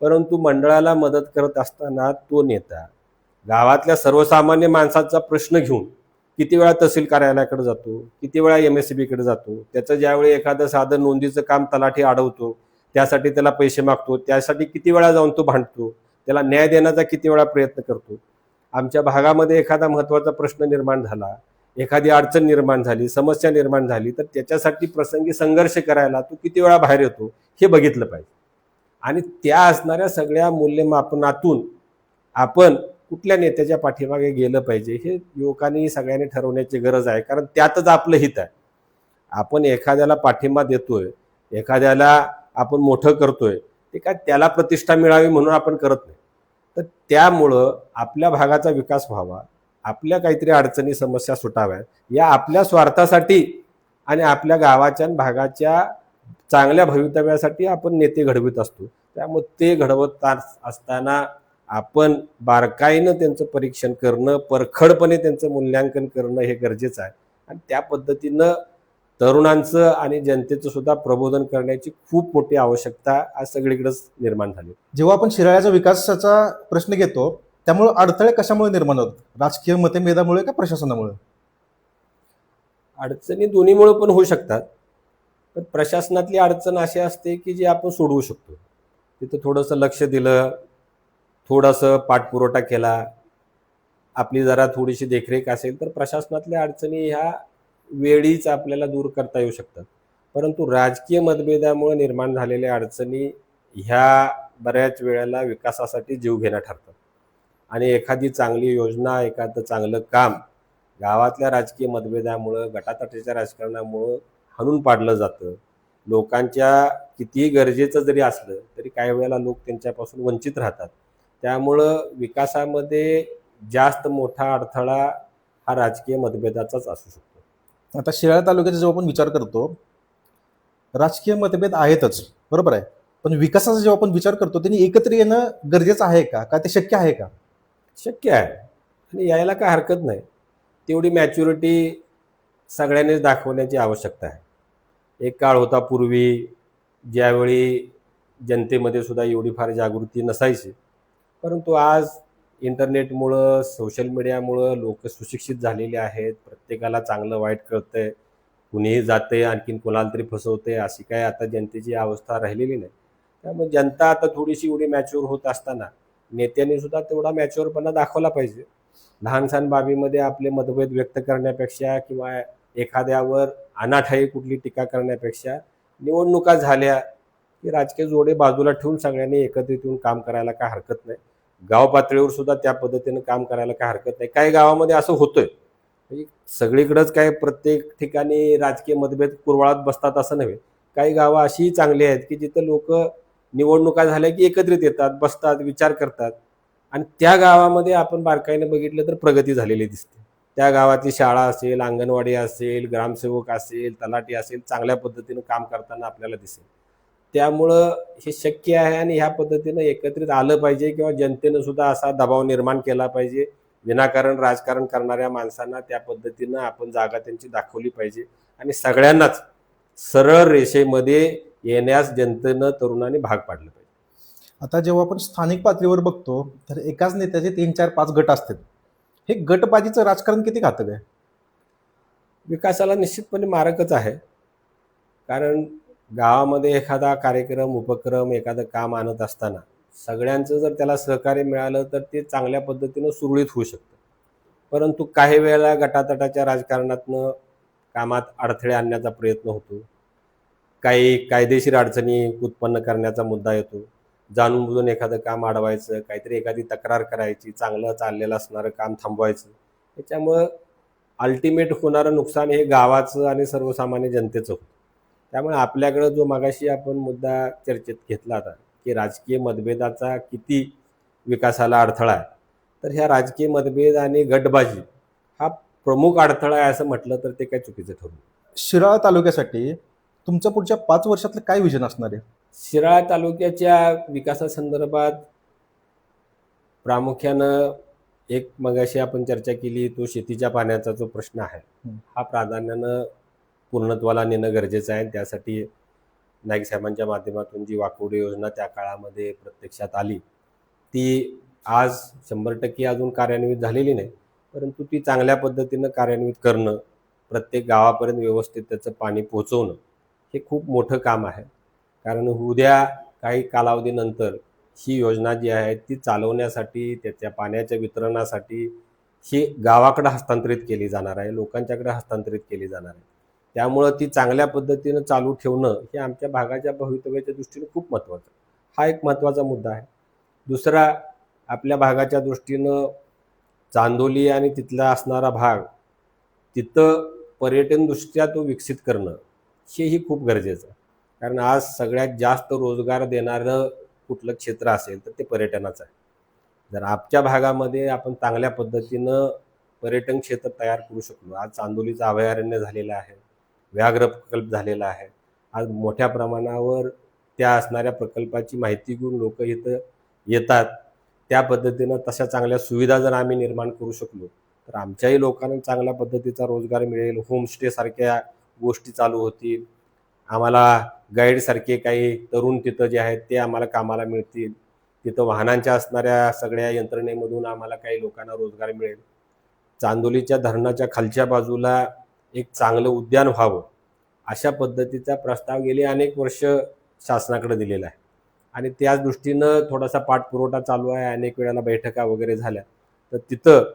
परंतु मंडळाला मदत करत असताना तो नेता गावातल्या सर्वसामान्य माणसाचा प्रश्न घेऊन किती वेळा तहसील कार्यालयाकडे जातो, किती वेळा MSCBकडे जातो, त्याचं ज्यावेळी एखादं साधं नोंदीचं काम तलाठी अडवतो, त्यासाठी त्याला पैसे मागतो, त्यासाठी किती वेळा जाऊन तो भांडतो, त्याला न्याय देण्याचा किती वेळा प्रयत्न करतो. आमच्या भागामध्ये एखादा महत्त्वाचा प्रश्न निर्माण झाला, एखादी अडचण निर्माण झाली, समस्या निर्माण झाली, तर त्याच्यासाठी प्रसंगी संघर्ष करायला तो किती वेळा बाहेर येतो हे बघितलं पाहिजे. आणि त्या असणाऱ्या सगळ्या मूल्यमापनातून आपण कुठल्या नेत्याच्या पाठीमागे गेलं पाहिजे हे युवकांनी सगळ्यांनी ठरवण्याची गरज आहे, कारण त्यातच आपलं हित आहे. आपण एखाद्याला पाठिंबा देतोय, एखाद्याला आपण मोठं करतोय, ते काय त्याला प्रतिष्ठा मिळावी म्हणून आपण करत नाही. तर त्यामुळं आपल्या भागाचा विकास व्हावा, आपल्या काहीतरी अडचणी समस्या सुटाव्यात, या आपल्या स्वार्थासाठी आणि आपल्या गावाच्या आणि भागाच्या चांगल्या भवितव्यासाठी आपण नेते घडवित असतो. त्यामुळे ते घडवत असताना आपण बारकाईनं त्यांचं परीक्षण करणं, परखडपणे त्यांचं मूल्यांकन करणं हे गरजेचं आहे. आणि त्या पद्धतीनं तरुणांचं आणि जनतेचं सुद्धा प्रबोधन करण्याची खूप मोठी आवश्यकता आज सगळीकडेच निर्माण झाली. जेव्हा आपण शिराळ्याच्या विकासाचा प्रश्न घेतो त्यामुळे अडथळे कशामुळे निर्माण होतात? राजकीय मतभेदामुळे का प्रशासनामुळे? अडचणी दोन्हीमुळे पण होऊ शकतात, पण प्रशासनातली अडचण अशी असते की जी आपण सोडवू शकतो. तिथं थोडंसं लक्ष दिलं, थोडंसं पाठपुरवठा केला, आपली जरा थोडीशी देखरेख असेल तर प्रशासनातल्या अडचणी ह्या वेळीच आपल्याला दूर करता येऊ शकतात. परंतु राजकीय मतभेदामुळे निर्माण झालेल्या अडचणी ह्या बऱ्याच वेळेला विकासासाठी जीवघेण्या ठरतात. आणि एखादी चांगली योजना, एखादं चांगलं काम गावातल्या राजकीय मतभेदामुळं, गटातटीच्या राजकारणामुळं हाणून पाडलं जातं. लोकांच्या कितीही गरजेचं जरी असलं तरी काही वेळेला लोक त्यांच्यापासून वंचित राहतात. त्यामुळं विकासामध्ये जास्त मोठा अडथळा हा राजकीय मतभेदाचाच असू शकतो. आता शिराळा तालुक्याचा जेव्हा आपण विचार करतो, राजकीय मतभेद आहेतच, बरोबर आहे, पण विकासाचा जेव्हा आपण विचार करतो त्यांनी एकत्र येणं गरजेचं आहे का ते शक्य आहे का? शक्य आहे आणि यायला काय हरकत नाही. तेवढी मॅच्युरिटी सगळ्यांनीच दाखवण्याची आवश्यकता आहे. एक काळ होता पूर्वी ज्यावेळी जनतेमध्ये सुद्धा एवढी फार जागृती नसायची, परंतु आज इंटरनेटमुळं, सोशल मीडियामुळं लोक सुशिक्षित झालेले आहेत. प्रत्येकाला चांगलं वाईट कळतंय, कुणीही जाते आणखीन कोणाला तरी फसवते, अशी काय आता जनतेची अवस्था राहिलेली नाही. त्यामुळे जनता आता थोडीशी एवढी मॅच्युअर होत असताना नेत्यांनी सुद्धा तेवढा मॅच्युअरपणा दाखवला पाहिजे. लहान सहान बाबीमध्ये आपले मतभेद व्यक्त करण्यापेक्षा किंवा एखाद्यावर अनाठायी कुठली टीका करण्यापेक्षा निवडणुका झाल्या की राजकीय जोडे बाजूला ठेवून सगळ्यांनी एकत्रित येऊन काम करायला काय हरकत नाही. गाव पातळीवर सुद्धा त्या पद्धतीनं काम करायला काय हरकत नाही. काही गावामध्ये असं होतंय, म्हणजे सगळीकडेच काय प्रत्येक ठिकाणी राजकीय मतभेद कुरवाळत बसतात असं नव्हे. काही गावं अशीही चांगली आहेत की जिथं लोक निवडणुका झाल्या की एकत्रित येतात, बसतात, विचार करतात आणि त्या गावामध्ये आपण बारकाईने बघितलं तर प्रगती झालेली दिसते. त्या गावातली शाळा असेल, अंगणवाडी असेल, ग्रामसेवक असेल, तलाठी असेल, चांगल्या पद्धतीनं काम करताना आपल्याला दिसेल. त्यामुळं हे शक्य आहे आणि ह्या पद्धतीनं एकत्रित आलं पाहिजे किंवा जनतेनं सुद्धा असा दबाव निर्माण केला पाहिजे. विनाकारण राजकारण करणाऱ्या माणसांना त्या पद्धतीनं आपण जागा त्यांची दाखवली पाहिजे आणि सगळ्यांनाच सरळ रेषेमध्ये येण्यास जनतेनं, तरुणांनी भाग पाडलं पाहिजे. आता जेव्हा आपण स्थानिक पातळीवर बघतो तर एकाच नेत्याचे 3, 4, 5 गट असतात. हे गटबाजीचं राजकारण किती घातक आहे? विकासाला निश्चितपणे मारकच आहे. कारण गावामध्ये एखादा कार्यक्रम, उपक्रम, एखादं काम आणत असताना सगळ्यांचं जर त्याला सहकार्य मिळालं तर ते चांगल्या पद्धतीनं सुरळीत होऊ शकतं. परंतु काही वेळेला गटातटाच्या राजकारणातनं कामात अडथळे आणण्याचा प्रयत्न होतो. काही कायदेशीर अडचणी उत्पन्न करण्याचा मुद्दा येतो. जाणून बुजून एखादं काम अडवायचं, काहीतरी एखादी तक्रार करायची, चांगलं चाललेलं असणारं काम थांबवायचं. त्याच्यामुळं अल्टिमेट होणारं नुकसान हे गावाचं आणि सर्वसामान्य जनतेचं होतं. त्यामुळे आपल्याकडं जो मगाशी आपण मुद्दा चर्चेत घेतला होता की राजकीय मतभेदाचा किती विकासाला अडथळा आहे, तर ह्या राजकीय मतभेद आणि गटबाजी हा प्रमुख अडथळा आहे असं म्हटलं तर ते काय चुकीचं ठरू. शिराळा तालुक्यासाठी तुमचं पुढच्या 5 वर्षातलं काय विजन असणार आहे? शिराळा तालुक्याच्या विकासासंदर्भात प्रामुख्यानं एक मगाशी आपण चर्चा केली तो शेतीच्या पाण्याचा जो प्रश्न आहे हं. हा प्राधान्यानं पूर्णत्वाला नेणं गरजेचं आहे. त्यासाठी नाईक साहेबांच्या माध्यमातून जी वाकोडी योजना त्या काळामध्ये प्रत्यक्षात आली ती आज 100% अजून कार्यान्वित झालेली नाही, परंतु ती चांगल्या पद्धतीनं कार्यान्वित करणं, प्रत्येक गावापर्यंत व्यवस्थित त्याचं पाणी पोहोचवणं हे खूप मोठं काम आहे. कारण उद्या काही कालावधीनंतर ही योजना जी आहे ती चालवण्यासाठी, त्याच्या पाण्याच्या वितरणासाठी ही गावाकडे हस्तांतरित केली जाणार आहे, लोकांच्याकडे हस्तांतरित केली जाणार आहे. त्यामुळं ती चांगल्या पद्धतीनं चालू ठेवणं हे आमच्या भागाच्या भवितव्याच्या दृष्टीने खूप महत्त्वाचं आहे. हा एक महत्त्वाचा मुद्दा आहे. दुसरा, आपल्या भागाच्या दृष्टीनं चांदोली आणि तिथला असणारा भाग, तिथं पर्यटनदृष्ट्या तो विकसित करणं हेही खूप गरजेचं आहे. कारण आज सगळ्यात जास्त रोजगार देणारं कुठलं क्षेत्र असेल तर ते पर्यटनाचं आहे. जर आमच्या भागामध्ये आपण चांगल्या पद्धतीनं पर्यटन क्षेत्र तयार करू शकलो, आज चांदोलीचं अभयारण्य झालेलं आहे, व्याघ्र प्रकल्प झालेला आहे, आज मोठ्या प्रमाणावर त्या असणाऱ्या प्रकल्पाची माहिती घेऊन लोक इथं येतात, त्या पद्धतीनं तशा चांगल्या सुविधा जर आम्ही निर्माण करू शकलो तर आमच्याही लोकांना चांगल्या पद्धतीचा रोजगार मिळेल, होमस्टे सारख्या गोष्टी चालू होतील, आम्हाला गाईडसारखे काही तरुण तिथं जे आहेत ते आम्हाला कामाला मिळतील, तिथं वाहनांच्या असणाऱ्या सगळ्या यंत्रणेमधून आम्हाला काही लोकांना रोजगार मिळेल. चांदोलीच्या धरणाच्या खालच्या बाजूला एक चांगलं उद्यान व्हावं अशा पद्धतीचा प्रस्ताव गेली अनेक वर्ष शासनाकडे दिलेला आहे आणि त्याच दृष्टीनं थोडासा पाठपुरवठा चालू आहे. अनेक वेळेला बैठका वगैरे झाल्या तर तिथं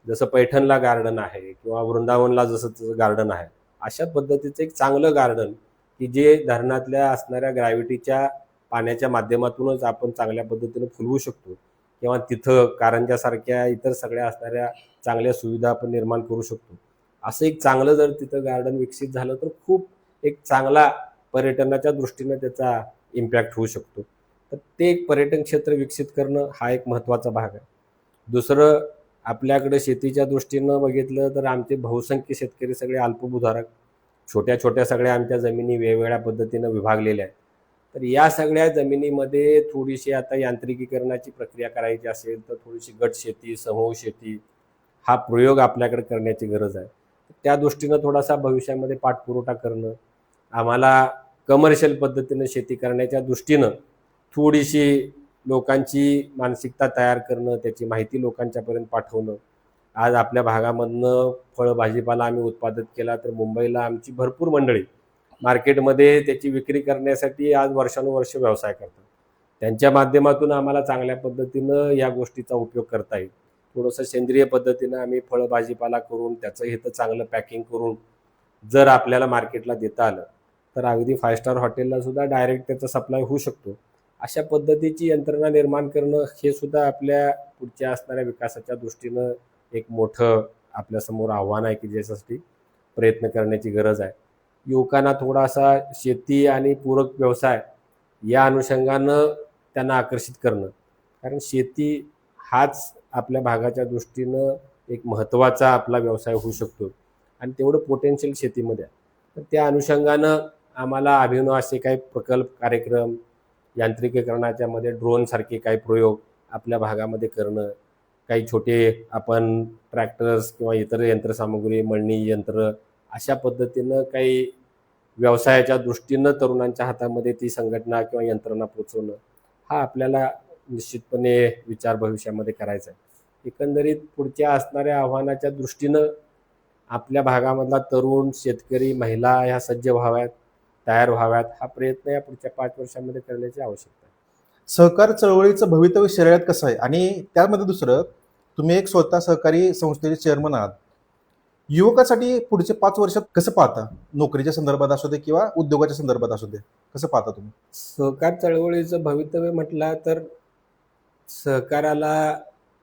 जसं पैठणला गार्डन आहे किंवा वृंदावनला जसं गार्डन आहे अशा पद्धतीचं एक चांगलं गार्डन की जे धरणातल्या असणाऱ्या ग्रॅव्हिटीच्या पाण्याच्या माध्यमातूनच आपण चांगल्या पद्धतीनं फुलवू शकतो किंवा तिथं कारंजासारख्या इतर सगळ्या असणाऱ्या चांगल्या सुविधा आपण निर्माण करू शकतो. असं एक चांगलं जर तिथं गार्डन विकसित झालं तर खूप एक चांगला पर्यटनाच्या दृष्टीनं त्याचा इम्पॅक्ट होऊ शकतो. तर ते एक पर्यटन क्षेत्र विकसित करणं हा एक महत्त्वाचा भाग आहे. दुसरं, आपल्याकडे शेतीच्या दृष्टीनं बघितलं तर आमचे बहुसंख्य शेतकरी सगळे अल्पभूधारक, छोट्या छोट्या सगळ्या आमच्या जमिनी वेगवेगळ्या पद्धतीनं विभागलेल्या आहेत. तर या सगळ्या जमिनीमध्ये थोडीशी आता यांत्रिकीकरणाची प्रक्रिया करायची असेल तर थोडीशी गट शेती, समूह शेती हा प्रयोग आपल्याकडे करण्याची गरज आहे. त्या दृष्टीनं थोडासा भविष्यामध्ये पाठपुरवठा करणं, आम्हाला कमर्शियल पद्धतीनं शेती करण्याच्या दृष्टीनं थोडीशी लोकांची मानसिकता तयार करणं, त्याची माहिती लोकांच्यापर्यंत पाठवणं. आज आपल्या भागामधनं फळं भाजीपाला आम्ही उत्पादित केला तर मुंबईला आमची भरपूर मंडळी मार्केटमध्ये त्याची विक्री करण्यासाठी आज वर्षानुवर्ष व्यवसाय करतात. त्यांच्या माध्यमातून आम्हाला चांगल्या पद्धतीनं या गोष्टीचा उपयोग करता येईल. थोडंसं सेंद्रिय पद्धतीनं आम्ही फळं भाजीपाला करून त्याचं इथं चांगलं पॅकिंग करून जर आपल्याला मार्केटला देता आलं तर अगदी 5 स्टार हॉटेलला सुद्धा डायरेक्ट त्याचा सप्लाय होऊ शकतो. अशा पद्धतीची यंत्रणा निर्माण करणं हे सुद्धा आपल्या पुढच्या असणाऱ्या विकासाच्या दृष्टीनं एक मोठं आपल्यासमोर आव्हान आहे की ज्याच्यासाठी प्रयत्न करण्याची गरज आहे. युवकांना थोडासा शेती आणि पूरक व्यवसाय या अनुषंगानं त्यांना आकर्षित करणं, कारण शेती हाच आपल्या भागाच्या दृष्टीनं एक महत्त्वाचा आपला व्यवसाय होऊ शकतो आणि तेवढं पोटेन्शियल शेतीमध्ये आहे. तर त्या अनुषंगानं आम्हाला अभिनव असे काही प्रकल्प, कार्यक्रम, यांत्रिकीकरणाच्या मध्ये ड्रोनसारखे काही प्रयोग आपल्या भागामध्ये करणं, काही छोटे आपण ट्रॅक्टर्स किंवा इतर यंत्रसामुग्री, मळणी यंत्र अशा पद्धतीनं काही व्यवसायाच्या दृष्टीनं तरुणांच्या हातामध्ये ती संघटना किंवा यंत्रणा पोचवणं हा आपल्याला निश्चितपणे विचार भविष्यामध्ये करायचा आहे. एकंदरीत पुढच्या असणाऱ्या आव्हानाच्या दृष्टीनं आपल्या भागामधला तरुण, शेतकरी, महिला ह्या सज्ज व्हाव्यात, तयार व्हाव्यात, हा प्रयत्न या पुढच्या 5 वर्षांमध्ये करण्याची आवश्यकता आहे. सहकार चळवळीचं भवितव्य शर्यत कसं आहे आणि त्यामध्ये दुसरं, तुम्ही एक स्वतः सहकारी संस्थेचे चेअरमन आहात. युवकासाठी पुढचे 5 वर्षात कसं पाहता? नोकरीच्या संदर्भात असू दे किंवा उद्योगाच्या संदर्भात असू दे, कसं पाहता तुम्ही? सहकार चळवळीचं भवितव्य म्हटलं तर सहकाराला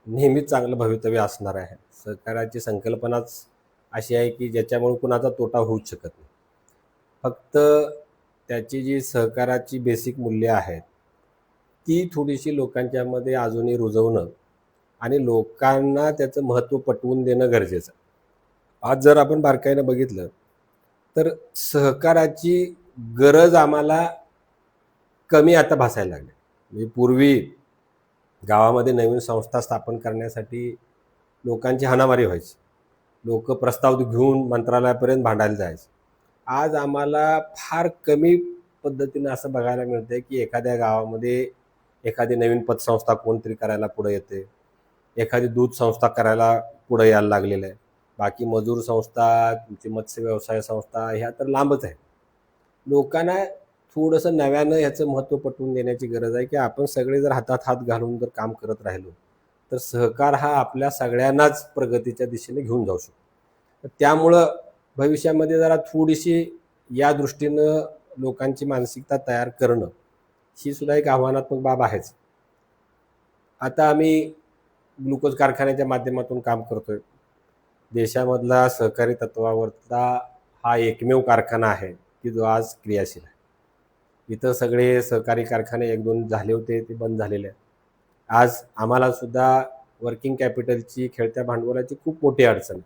नेहमीच चांगलं भवितव्य असणार आहे. सहकाराची संकल्पनाच अशी आहे की ज्याच्यामुळे कुणाचा तोटा होऊच शकत नाही. फक्त त्याची जी सहकाराची बेसिक मूल्य आहेत ती थोडीशी लोकांच्यामध्ये अजूनही रुजवणं आणि लोकांना त्याचं महत्त्व पटवून देणं गरजेचं आहे. आज जर आपण बारकाईनं बघितलं तर सहकाराची गरज आम्हाला कमी आता भासायला लागली. म्हणजे पूर्वी गावामध्ये नवीन संस्था स्थापन करण्यासाठी लोकांची हाणामारी व्हायची. लोक प्रस्ताव घेऊन मंत्रालयापर्यंत भांडायला जायचे. आज आम्हाला फार कमी पद्धतीनं असं बघायला मिळतंय की एखाद्या गावामध्ये एखादी नवीन पतसंस्था कोणतरी करायला पुढे येते, एखादी दूध संस्था करायला पुढे यायला लागलेलं आहे. बाकी मजूर संस्था, तुमची मत्स्य व्यवसाय संस्था ह्या तर लांबच आहे. लोकांना थोडंसं नव्यानं ह्याचं महत्त्व पटवून देण्याची गरज आहे की आपण सगळे जर हातात हात घालून जर काम करत राहिलो तर सहकार हा आपल्या सगळ्यांनाच प्रगतीच्या दिशेने घेऊन जाऊ शकतो. तर त्यामुळं भविष्यामध्ये जरा थोडीशी या दृष्टीनं लोकांची मानसिकता तयार करणं ही सुद्धा एक आव्हानात्मक बाब आहेच. आता आम्ही ग्लुकोज कारखान्याच्या माध्यमातून काम करतोय. देशामधला सहकारी तत्वावरचा हा एकमेव कारखाना आहे की जो आज क्रियाशील आहे. इथं सगळे सहकारी कारखाने एक दोन झाले होते, ते बंद झालेले आहेत. आज आम्हाला सुद्धा वर्किंग कॅपिटलची, खेळत्या भांडवलाची खूप मोठी अडचण आहे.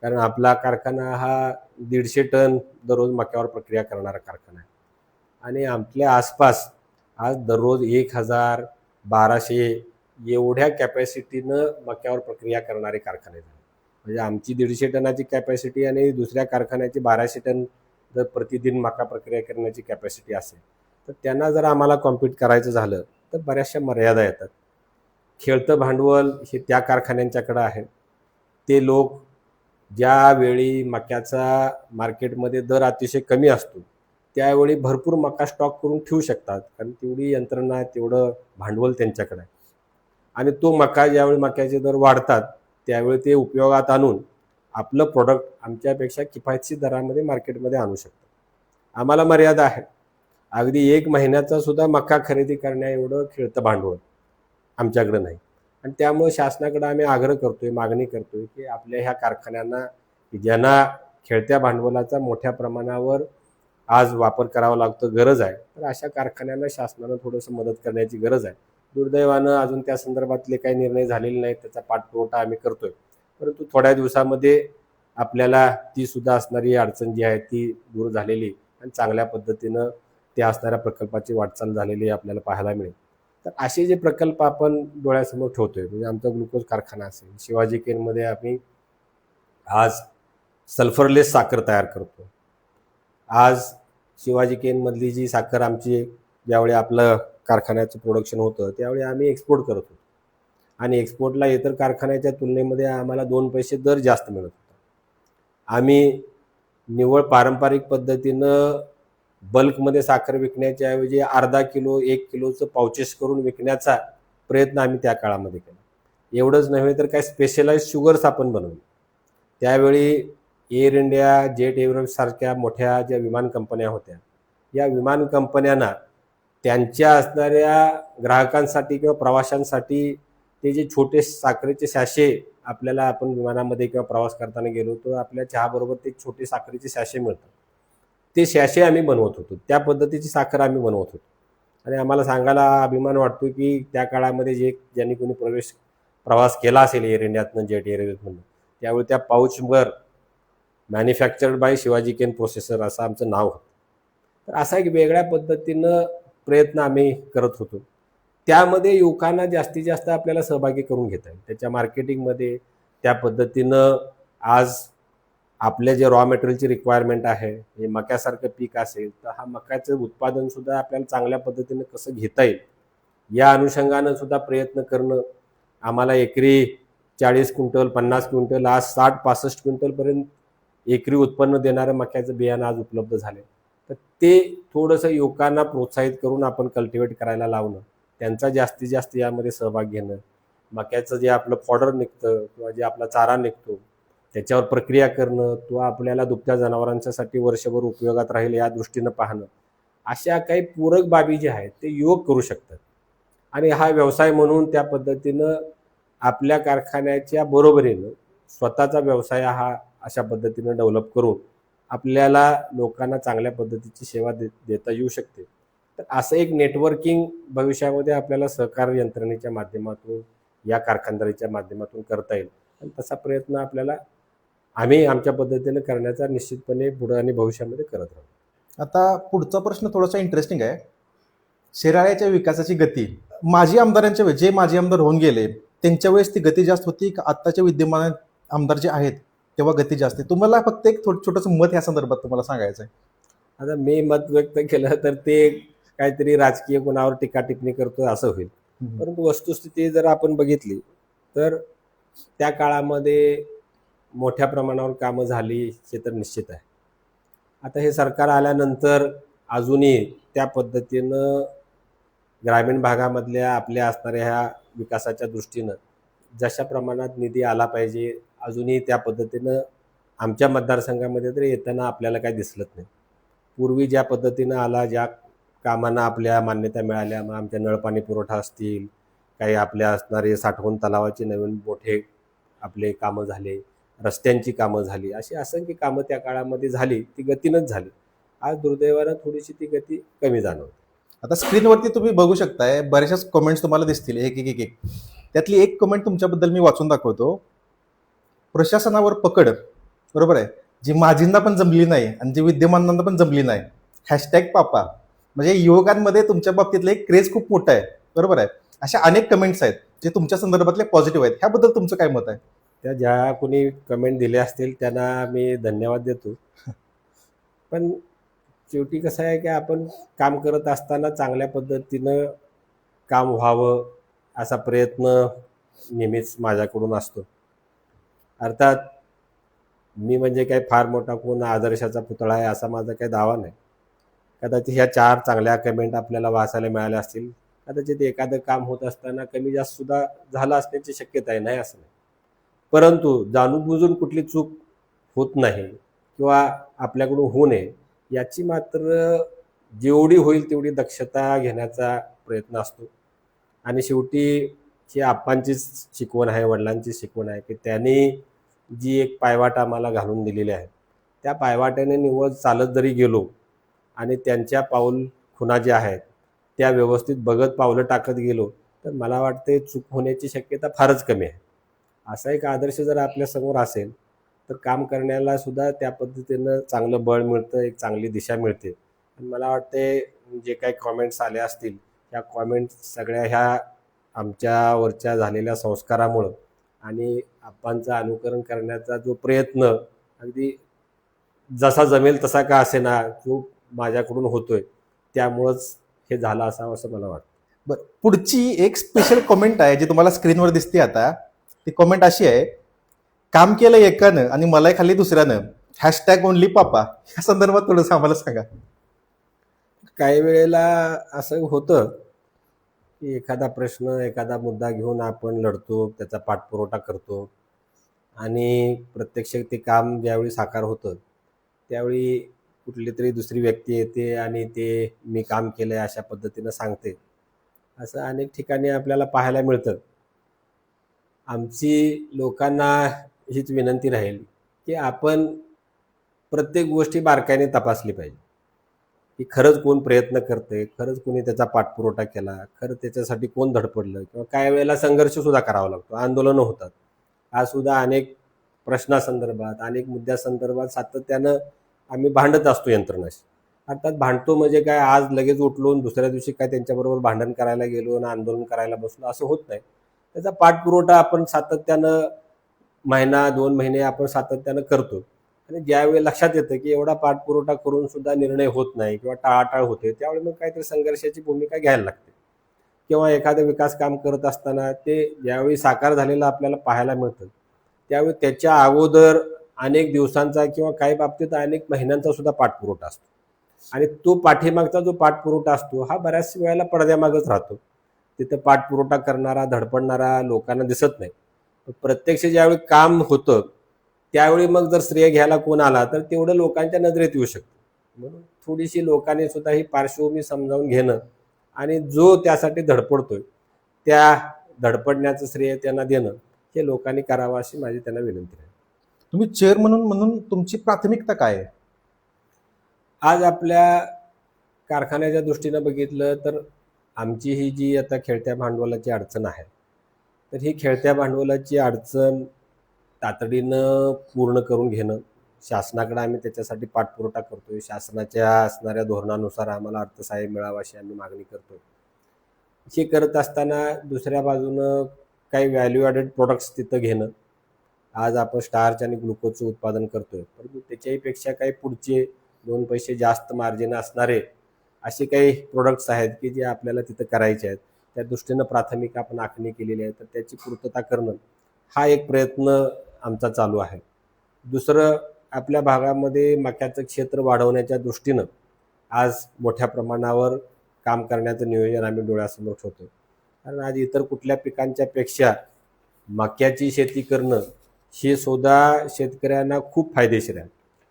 कारण आपला कारखाना हा 150 टन दररोज मक्यावर प्रक्रिया करणारा कारखाना आहे आणि आपल्या आसपास आज दररोज 1000, 1200 एवढ्या कॅपॅसिटीनं मक्यावर प्रक्रिया करणारे कारखाने झाले. म्हणजे आमची 150 टनाची कॅपॅसिटी आणि दुसऱ्या कारखान्याची 1200 टन जर प्रतिदिन मका प्रक्रिया करण्याची कॅपॅसिटी असेल तर त्यांना जर आम्हाला कॉम्पीट करायचं झालं तर बऱ्याचशा मर्यादा येतात. खेळतं भांडवल हे त्या कारखान्यांच्याकडं आहे. ते लोक ज्यावेळी मक्याचा मार्केटमध्ये दर अतिशय कमी असतो त्यावेळी भरपूर मका स्टॉक करून ठेवू शकतात, कारण तेवढी यंत्रणा, तेवढं भांडवल त्यांच्याकडे आहे. आणि तो मका ज्यावेळी मक्याचे दर वाढतात त्यावेळी ते उपयोगात आणून आपलं प्रोडक्ट आमच्यापेक्षा किफायतशीर दरामध्ये मार्केटमध्ये आणू शकतात. आम्हाला मर्यादा आहे. अगदी 1 महिन्याचा सुद्धा मका खरेदी करण्या एवढं खेळतं भांडवल आमच्याकडं नाही. आणि त्यामुळे शासनाकडे आम्ही आग्रह करतोय, मागणी करतोय की आपल्या ह्या कारखान्यांना ज्यांना खेळत्या भांडवलाचा मोठ्या प्रमाणावर आज वापर करावा लागतो, गरज आहे, तर अशा कारखान्यांना शासनानं थोडंसं मदत करण्याची गरज आहे. दुर्दैवानं अजून त्या संदर्भातले काही निर्णय झालेले नाहीत. त्याचा पाठपुरवठा आम्ही करतोय. परंतु थोड्या दिवसामध्ये आपल्याला ती सुद्धा असणारी अडचण जी आहे ती दूर झालेली आणि चांगल्या पद्धतीनं त्या असणाऱ्या प्रकल्पाची वाटचाल झालेली आपल्याला पाहायला मिळेल. तर असे जे प्रकल्प आपण डोळ्यासमोर ठेवतोय, म्हणजे आमचा ग्लुकोज कारखाना असेल, शिवाजी केनमध्ये आम्ही आज सल्फरलेस साखर तयार करतो. आज शिवाजी केनमधली जी साखर आमची ज्यावेळी आपलं कारखान्याचं प्रोडक्शन होतं त्यावेळी आम्ही एक्सपोर्ट करत होतो आणि एक्सपोर्टला इतर कारखान्याच्या तुलनेमध्ये आम्हाला 2 पैसे दर जास्त मिळत होता. आम्ही निव्वळ पारंपरिक पद्धतीनं बल्कमध्ये साखर विकण्याच्या ऐवजी अर्धा किलो, 1 किलोचं पाउचेस करून विकण्याचा प्रयत्न आम्ही त्या काळामध्ये केला. एवढंच नव्हे तर काही स्पेशलाइज शुगर्स आपण बनवले. त्यावेळी एअर इंडिया, जेट एअरवेज सारख्या मोठ्या ज्या विमान कंपन्या होत्या, या विमान कंपन्यांना त्यांच्या असणाऱ्या ग्राहकांसाठी किंवा प्रवाशांसाठी ते जे छोटे साखरेचे सॅशे आपल्याला, आपण विमानामध्ये किंवा प्रवास करताना गेलो तर आपल्या चहाबरोबर ते छोटे साखरेचे सॅशे मिळतात. ते सॅशे आम्ही बनवत होतो. त्या पद्धतीची साखर आम्ही बनवत होतो आणि आम्हाला सांगायला अभिमान वाटतो की त्या काळामध्ये ज्यांनी कोणी प्रवास केला असेल एअर इंडियातनं, जेट एअरवेजमधून, त्यावेळी त्या पाऊचवर मॅन्युफॅक्चर्ड बाय शिवाजी केन प्रोसेसर असं आमचं नाव होतं. तर असा एक वेगळ्या पद्धतीनं प्रयत्न आम्ही करत होतो. त्यामध्ये युवकांना जास्तीत जास्त आपल्याला सहभागी करून घेता येईल. त्याच्या मार्केटिंगमध्ये त्या पद्धतीनं आज आपल्या जे रॉ मटेरियलची रिक्वायरमेंट आहे, हे मक्यासारखं पीक असेल तर हा मक्याचं उत्पादनसुद्धा आपल्याला चांगल्या पद्धतीनं कसं घेता येईल या अनुषंगानं सुद्धा प्रयत्न करणं. आम्हाला एकरी 40 क्विंटल, 50 क्विंटल, आज 60-65 क्विंटलपर्यंत एकरी उत्पन्न देणारं मक्याचं बियाणं आज उपलब्ध झाले. तर ते थोडंसं युवकांना प्रोत्साहित करून आपण कल्टिवेट करायला लावणं, त्यांचा जास्तीत जास्त यामध्ये सहभाग घेणं, मक्याचं जे आपलं फॉडर निघतं किंवा जे आपला चारा निघतो त्याच्यावर प्रक्रिया करणं, तो आपल्याला दुभत्या जनावरांच्यासाठी वर्षभर उपयोगात राहील या दृष्टीनं पाहणं, अशा काही पूरक बाबी ज्या आहेत ते युवक करू शकतात. आणि हा व्यवसाय म्हणून त्या पद्धतीनं आपल्या कारखान्याच्या बरोबरीनं स्वतःचा व्यवसाय हा अशा पद्धतीनं डेव्हलप करून आपल्याला लोकांना चांगल्या पद्धतीची सेवा देता येऊ शकते. तर असं एक नेटवर्किंग भविष्यामध्ये आपल्याला सहकार यंत्रणेच्या माध्यमातून, या कारखानदारीच्या माध्यमातून करता येईल आणि तसा प्रयत्न आपल्याला आम्ही आमच्या पद्धतीनं करण्याचा निश्चितपणे पुढं आणि भविष्यामध्ये करत राहू. आता पुढचा प्रश्न थोडासा इंटरेस्टिंग आहे. शिराळ्याच्या विकासाची गती माजी आमदारांच्या वेळेस जे माजी आमदार होऊन गेले त्यांच्या वेळेस ती गती जास्त होती का आत्ताच्या विद्यमान आमदार जे आहेत तेव्हा गती जास्त आहे? तुम्हाला फक्त एक छोटंसं मत ह्या संदर्भात तुम्हाला सांगायचं आहे. आता मी मत व्यक्त केलं तर ते काहीतरी राजकीय कोणावर टीका टिप्पणी करतोय असं होईल. परंतु वस्तुस्थिती जर आपण बघितली तर त्या काळामध्ये मोठ्या प्रमाणावर कामं झाली हे तर निश्चित आहे. आता हे सरकार आल्यानंतर अजूनही त्या पद्धतीनं ग्रामीण भागामधल्या आपल्या असणाऱ्या ह्या विकासाच्या दृष्टीनं जशा प्रमाणात निधी आला पाहिजे अजूनही त्या पद्धतीनं आमच्या मतदारसंघामध्ये तरी येताना आपल्याला काही दिसलंच नाही. पूर्वी ज्या पद्धतीनं आला, ज्या कामांना आपल्या मान्यता मिळाल्या, मग आमच्या नळपाणी पुरवठा असतील, काही आपल्या असणारे साठवण तलावाचे नवीन मोठे आपले कामं झाले, रस्त्यांची कामं झाली, अशी असंख्य कामं त्या काळामध्ये झाली, ती गतीनंच झाली. आज दुर्दैवानं थोडीशी ती गती कमी जाणवते. आता स्क्रीनवरती तुम्ही बघू शकताय बऱ्याचशा कमेंट्स तुम्हाला दिसतील एक एक एक एक. त्यातली एक कमेंट तुमच्याबद्दल मी वाचून दाखवतो. प्रशासनावर पकड, बरोबर आहे, जी माजींना पण जमली नाही आणि जी विद्यमानांना पण जमली नाही, हॅशटॅग पापा. म्हणजे युवकांमध्ये तुमच्या बाबतीतलं एक क्रेज खूप मोठा आहे, बरोबर आहे. अशा अनेक कमेंट्स आहेत जे तुमच्या संदर्भातले पॉझिटिव्ह आहेत. ह्याबद्दल तुमचं काय मत आहे? त्या ज्या कोणी कमेंट दिल्या असतील त्यांना मी धन्यवाद देतो. पण शेवटी कसं आहे की आपण काम करत असताना चांगल्या पद्धतीनं काम व्हावं असा प्रयत्न नेहमीच माझ्याकडून असतो. अर्थात मी म्हणजे काही फार मोठा कोण आदर्शाचा पुतळा आहे असा माझा काही दावा नाही. कदाचित ह्या 4 चांगल्या कमेंट आपल्याला वाचायला मिळाल्या असतील. कदाचित एखादं काम होत असताना कमी जास्त सुद्धा झालं असण्याची शक्यता आहे, नाही असं नाही. परंतु जाणून बुजून कुठली चूक होत नाही किंवा आपल्याकडून होऊ नये याची मात्र जेवढी होईल तेवढी दक्षता घेण्याचा प्रयत्न असतो. आणि शेवटी ही आप्पांचीच शिकवण आहे, वडिलांची शिकवण आहे की त्यांनी जी एक पायवाट आम्हाला घालून दिलेली आहे त्या पायवाट्याने निव्वळ चालत जरी गेलो आणि त्यांच्या पाऊल खुणा ज्या आहेत त्या व्यवस्थित बघत पावलं टाकत गेलो तर मला वाटते चूक होण्याची शक्यता फारच कमी आहे. असा एक आदर्श जर आपल्यासमोर असेल तर काम करण्याला सुद्धा त्या पद्धतीनं चांगलं बळ मिळतं, एक चांगली दिशा मिळते. आणि मला वाटते जे काही कॉमेंट्स आले असतील त्या कॉमेंट्स सगळ्या ह्या आमच्यावरच्या झालेल्या संस्कारामुळं आणि आप्पांचं अनुकरण करण्याचा जो प्रयत्न अगदी जसा जमेल तसा का असेना जो माझ्याकडून होतोय त्यामुळंच हे झालं असावं असं मला वाटतं. बरं, पुढची एक स्पेशल कमेंट आहे जी तुम्हाला स्क्रीनवर दिसते आता. ती कमेंट अशी आहे, काम केलं एकानं आणि मलाई खाली दुसऱ्यानं, हॅशटॅग ओनली पापा. या संदर्भात थोडंसं आम्हाला सांगा. काही वेळेला असं होतं की एखादा प्रश्न एखादा मुद्दा घेऊन आपण लढतो, त्याचा पाठपुरावा करतो आणि प्रत्यक्ष ते काम ज्यावेळी साकार होतं त्यावेळी कुठली तरी दुसरी व्यक्ती येते आणि ते मी काम केलं आहे अशा पद्धतीनं सांगते. असं अनेक ठिकाणी आपल्याला पाहायला मिळतं. आमची लोकांना हीच विनंती राहील की आपण प्रत्येक गोष्टी बारकाईने तपासली पाहिजे की खरंच कोण प्रयत्न करते, खरंच कोणी त्याचा पाठपुरावा केला, खरं त्याच्यासाठी कोण धडपडलं किंवा काही वेळेला संघर्षसुद्धा करावा लागतो, आंदोलनं होतात. आज सुद्धा अनेक प्रश्नासंदर्भात अनेक मुद्द्यासंदर्भात सातत्यानं आम्ही भांडत असतो यंत्रणाशी. अर्थात भांडतो म्हणजे काय आज लगेच उठलो दुसऱ्या दिवशी काय त्यांच्याबरोबर भांडण करायला गेलो आणि आंदोलन करायला बसलो असं होत नाही. त्याचा पाठपुरावा आपण सातत्यानं महिना 2 महिने आपण सातत्यानं करतो. आणि ज्यावेळी लक्षात येतं की एवढा पाठपुरावा करून सुद्धा निर्णय होत नाही किंवा टाळाटाळ होते त्यावेळी मग काहीतरी संघर्षाची भूमिका घ्यायला लागते. किंवा एखादं विकास काम करत असताना ते ज्यावेळी साकार झालेलं आपल्याला पाहायला मिळतं त्यावेळी त्याच्या अगोदर अनेक दिवसांचा किंवा काही बाबतीत अनेक महिन्यांचा सुद्धा पाठपुरावा असतो. आणि तो पाठीमागचा जो पाठपुरावा असतो हा बऱ्याच वेळेला पडद्यामागच राहतो. तिथं पाठपुरावा करणारा धडपडणारा लोकांना दिसत नाही. प्रत्यक्ष ज्यावेळी काम होतं त्यावेळी मग जर श्रेय घ्यायला कोण आला तर तेवढं लोकांच्या नजरेत येऊ शकतं. म्हणून थोडीशी लोकांनी सुद्धा ही पार्श्वभूमी समजावून घेणं आणि जो त्यासाठी धडपडतोय त्या धडपडण्याचं श्रेय त्यांना देणं हे लोकांनी करावं अशी माझी त्यांना विनंती आहे. तुम्ही चेअर म्हणून तुमची प्राथमिकता काय आहे? आज आपल्या कारखान्याच्या दृष्टीनं बघितलं तर आमची ही जी आता खेळत्या भांडवलाची अडचण आहे तर ही खेळत्या भांडवलाची अडचण तातडीनं पूर्ण करून घेणं शासनाकडे आम्ही त्याच्यासाठी पाठपुरावा करतोय. शासनाच्या असणाऱ्या धोरणानुसार आम्हाला अर्थसहाय्य मिळावं अशी आम्ही मागणी करतो. हे करत असताना दुसऱ्या बाजूनं काही व्हॅल्यू ॲडेड प्रोडक्ट्स तिथं घेणं. आज आपण स्टार्च आणि ग्लुकोजचं उत्पादन करतोय, परंतु त्याच्याहीपेक्षा काही पुढचे 2 पैसे जास्त मार्जिन असणारे असे काही प्रोडक्ट्स आहेत की जे आपल्याला तिथं करायचे आहेत. त्या दृष्टीनं प्राथमिक आपण आखणी केलेली आहे, तर त्याची पूर्तता करणं हा एक प्रयत्न आमचा चालू आहे. दुसरं, आपल्या भागामध्ये मक्याचं क्षेत्र वाढवण्याच्या दृष्टीनं आज मोठ्या प्रमाणावर काम करण्याचं नियोजन आम्ही डोळ्यासमोर ठेवतो. कारण आज इतर कुठल्या पिकांच्या पेक्षा मक्याची शेती करणं हे सुद्धा शेतकऱ्यांना खूप फायदेशीर आहे.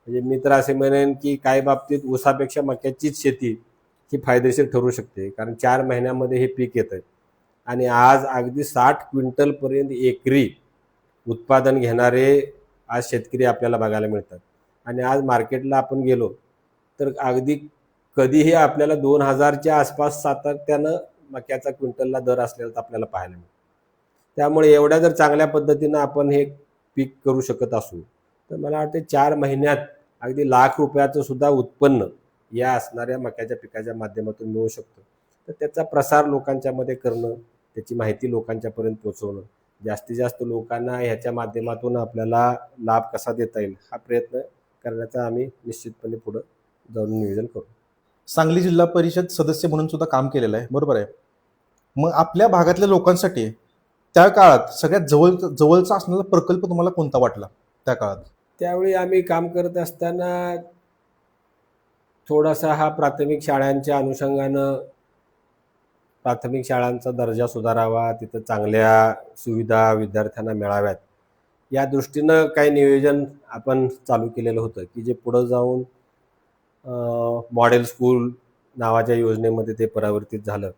म्हणजे मी तर असे म्हणेन की काही बाबतीत ऊसापेक्षा मक्याचीच शेती ही फायदेशीर ठरू शकते, कारण 4 महिन्यामध्ये हे पीक येतं आणि आज अगदी 60 क्विंटलपर्यंत एकरी उत्पादन घेणारे आज शेतकरी आपल्याला बघायला मिळतात. आणि आज मार्केटला आपण गेलो तर अगदी कधीही आपल्याला 2000च्या आसपास सातत्यानं मक्याचा क्विंटलला दर असलेला आपल्याला पाहायला मिळतो. त्यामुळे एवढ्या जर चांगल्या पद्धतीनं आपण हे पीक करू शकत असू, तर मला वाटते 4 महिन्यात अगदी ₹1,00,000 सुद्धा उत्पन्न या असणाऱ्या मक्याच्या पिकाच्या माध्यमातून मिळू शकतं. तर त्याचा प्रसार लोकांच्या मध्ये करणं, त्याची माहिती लोकांच्यापर्यंत पोहोचवणं, जास्तीत जास्त लोकांना ह्याच्या माध्यमातून आपल्याला लाभ कसा देता येईल हा प्रयत्न करण्याचा आम्ही निश्चितपणे पुढं जाऊन नियोजन करू. सांगली जिल्हा परिषद सदस्य म्हणून सुद्धा काम केलेलं आहे, बरोबर आहे. मग आपल्या भागातल्या लोकांसाठी त्या काळात सगळ्यात जवळचा असणारा प्रकल्प तुम्हाला कोणता वाटला त्या काळात? त्यावेळी आम्ही काम करत असताना थोडासा हा प्राथमिक शाळांच्या अनुषंगानं प्राथमिक शाळांचा दर्जा सुधारावा, तिथं चांगल्या सुविधा विद्यार्थ्यांना मिळाव्यात, या दृष्टीनं काही नियोजन आपण चालू केलेलं होतं की जे पुढं जाऊन मॉडेल स्कूल नावाच्या योजनेमध्ये ते परावर्तित झालं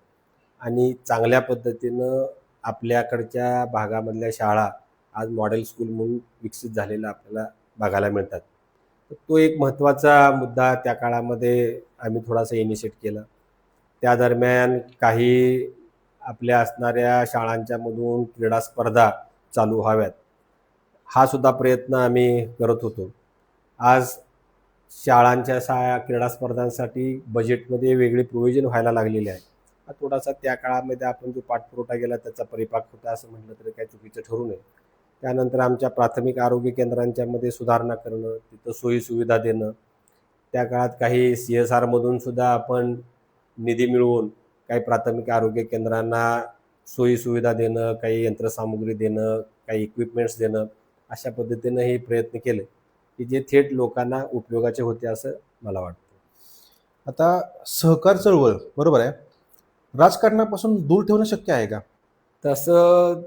आणि चांगल्या पद्धतीनं आपल्याकडच्या भागामधल्या शाळा आज मॉडेल स्कूल म्हणून विकसित झालेल्या आपल्याला बघायला मिळतात. तर तो एक महत्त्वाचा मुद्दा त्या काळामध्ये आम्ही थोडासा इनिशिएट केला. त्या दरम्यान काही आपल्या असणाऱ्या शाळांच्यामधून क्रीडा स्पर्धा चालू व्हाव्यात, हा सुद्धा प्रयत्न आम्ही करत होतो. आज शाळांच्या क्रीडा स्पर्धांसाठी बजेटमध्ये वेगळे प्रोव्हिजन व्हायला लागलेले आहे. हा थोडासा त्या काळामध्ये आपण जो पाठपुरवठा केला त्याचा परिपाक होता असं म्हटलं तरी काही चुकीचं ठरू नये. त्यानंतर आमच्या प्राथमिक आरोग्य केंद्रांच्यामध्ये सुधारणा करणं, तिथं सोयीसुविधा देणं. त्या काळात काही CSRमधून सुद्धा आपण निधी मिळवून काही प्राथमिक आरोग्य केंद्रांना सोयीसुविधा देणं, काही यंत्रसामुग्री देणं, काही इक्विपमेंट्स देणं, अशा पद्धतीनं हे प्रयत्न केले की जे थेट लोकांना उपयोगाचे होते असं मला वाटतं. आता सहकार चळवळ, बरोबर आहे, राजकारणापासून दूर ठेवणं शक्य आहे का? तसं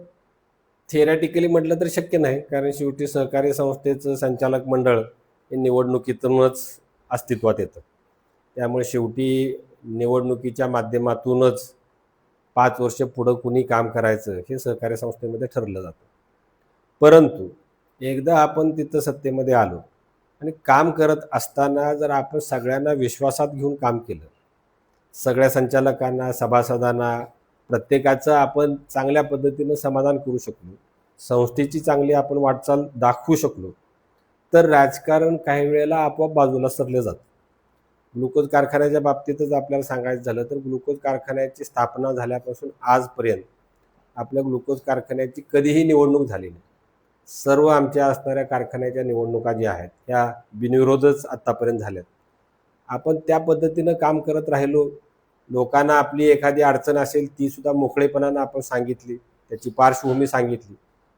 थिअरॅटिकली म्हटलं तर शक्य नाही, कारण शेवटी सहकारी संस्थेचं संचालक मंडळ हे निवडणुकीतूनच अस्तित्वात येतं. त्यामुळे शेवटी निवडणुकीच्या माध्यमातूनच 5 वर्ष पुढं कुणी काम करायचं हे सहकारी संस्थेमध्ये ठरलं जातं. परंतु एकदा आपण तिथं सत्तेमध्ये आलो आणि काम करत असताना जर आपण सगळ्यांना विश्वासात घेऊन काम केलं, सगळ्या संचालकांना, सभासदांना, प्रत्येकाचं आपण चांगल्या पद्धतीनं समाधान करू शकलो, संस्थेची चांगली आपण वाटचाल दाखवू शकलो, तर राजकारण काही वेळेला आपोआप बाजूला सरलं जातं. ग्लुकोज कारखान्याच्या बाबतीतच आपल्याला सांगायचं झालं तर ग्लुकोज कारखान्याची स्थापना झाल्यापासून आजपर्यंत आपल्या ग्लुकोज कारखान्याची कधीही निवडणूक झाली नाही. सर्व आमच्या असणाऱ्या कारखान्याच्या निवडणुका ज्या आहेत त्या बिनविरोधच आत्तापर्यंत झाल्यात. आपण त्या पद्धतीनं काम करत राहिलो, लोकांना आपली एखादी अडचण असेल ती सुद्धा मोकळेपणानं आपण सांगितली, त्याची पार्श्वभूमी सांगितली,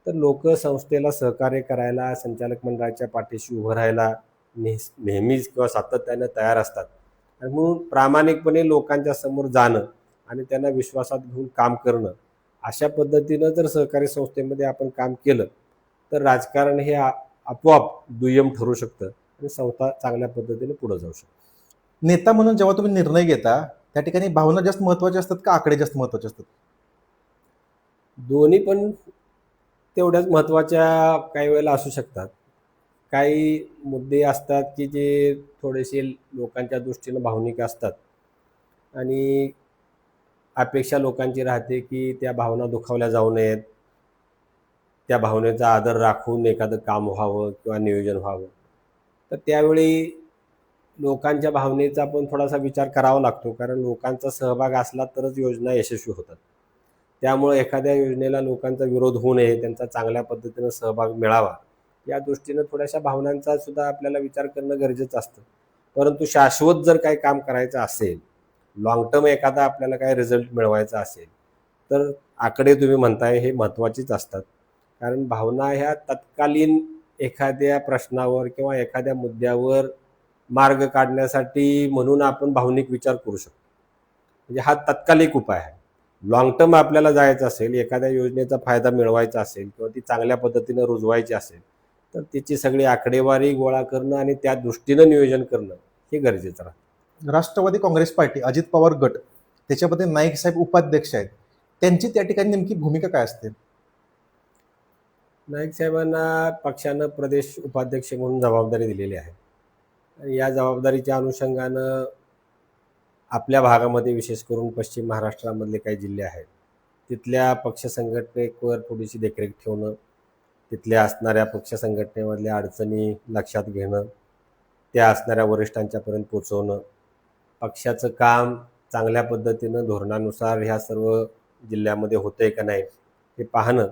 तर लोक संस्थेला सहकार्य करायला, संचालक मंडळाच्या पाठीशी उभं राहायला नेहमीच किंवा सातत्यानं तयार असतात. आणि म्हणून प्रामाणिकपणे लोकांच्या समोर जाणं आणि त्यांना विश्वासात घेऊन काम करणं, अशा पद्धतीनं जर सहकारी संस्थेमध्ये आपण काम केलं तर राजकारण हे आपोआप दुय्यम ठरू शकतं आणि संस्था चांगल्या पद्धतीने पुढे जाऊ शकते. नेता म्हणून जेव्हा तुम्ही निर्णय घेता त्या ठिकाणी भावना जास्त महत्त्वाच्या असतात का आकडे जास्त महत्त्वाचे असतात? दोन्ही पण तेवढ्याच महत्त्वाच्या काही वेळेला असू शकतात. काही मुद्दे असतात की जे थोडेसे लोकांच्या दृष्टीनं भावनिक असतात आणि अपेक्षा लोकांची राहते की त्या भावना दुखावल्या जाऊ नयेत, त्या भावनेचा आदर राखून एखादं काम व्हावं किंवा नियोजन व्हावं. तर त्यावेळी लोकांच्या भावनेचा पण थोडासा विचार करावा लागतो, कारण लोकांचा सहभाग असला तरच योजना यशस्वी होतात. त्यामुळे एखाद्या योजनेला लोकांचा विरोध होऊ नये, त्यांचा चांगल्या पद्धतीनं सहभाग मिळावा, या दृष्टीनं थोड्याशा भावनांचा सुद्धा आपल्याला विचार करणं गरजेचं असतं. परंतु शाश्वत जर काही काम करायचं असेल, लाँग टर्म एखादा आपल्याला काही रिझल्ट मिळवायचा असेल, तर आकडे तुम्ही म्हणताय हे महत्त्वाचीच असतात. कारण भावना ह्या तत्कालीन एखाद्या प्रश्नावर किंवा एखाद्या मुद्द्यावर मार्ग काढण्यासाठी म्हणून आपण भावनिक विचार करू शकतो. म्हणजे हा तात्कालिक उपाय आहे. लाँग टर्म आपल्याला जायचं असेल, एखाद्या योजनेचा फायदा मिळवायचा असेल किंवा ती चांगल्या पद्धतीनं रुजवायची असेल, तर तिची सगळी आकडेवारी गोळा करणं आणि त्या दृष्टीनं नियोजन करणं हे गरजेचं राहतं. राष्ट्रवादी काँग्रेस पार्टी, अजित पवार गट, त्याच्यामध्ये नाईक साहेब उपाध्यक्ष आहेत, त्यांची त्या ठिकाणी नेमकी भूमिका काय असते? नाईक साहेबांना पक्षानं प्रदेश उपाध्यक्ष म्हणून जबाबदारी दिलेली आहे. या जबाबदारीच्या अनुषंगानं आपल्या भागामध्ये, विशेष करून पश्चिम महाराष्ट्रामधले काही जिल्हे आहेत, तिथल्या पक्ष संघटनेवर थोडीशी देखरेख ठेवणं, तिथल्या असणाऱ्या पक्ष संघटनेमधल्या अडचणी लक्षात घेणं, त्या असणाऱ्या वरिष्ठांच्यापर्यंत पोचवणं, पक्षाचं काम चांगल्या पद्धतीनं धोरणानुसार ह्या सर्व जिल्ह्यामध्ये होतं आहे का नाही हे पाहणं,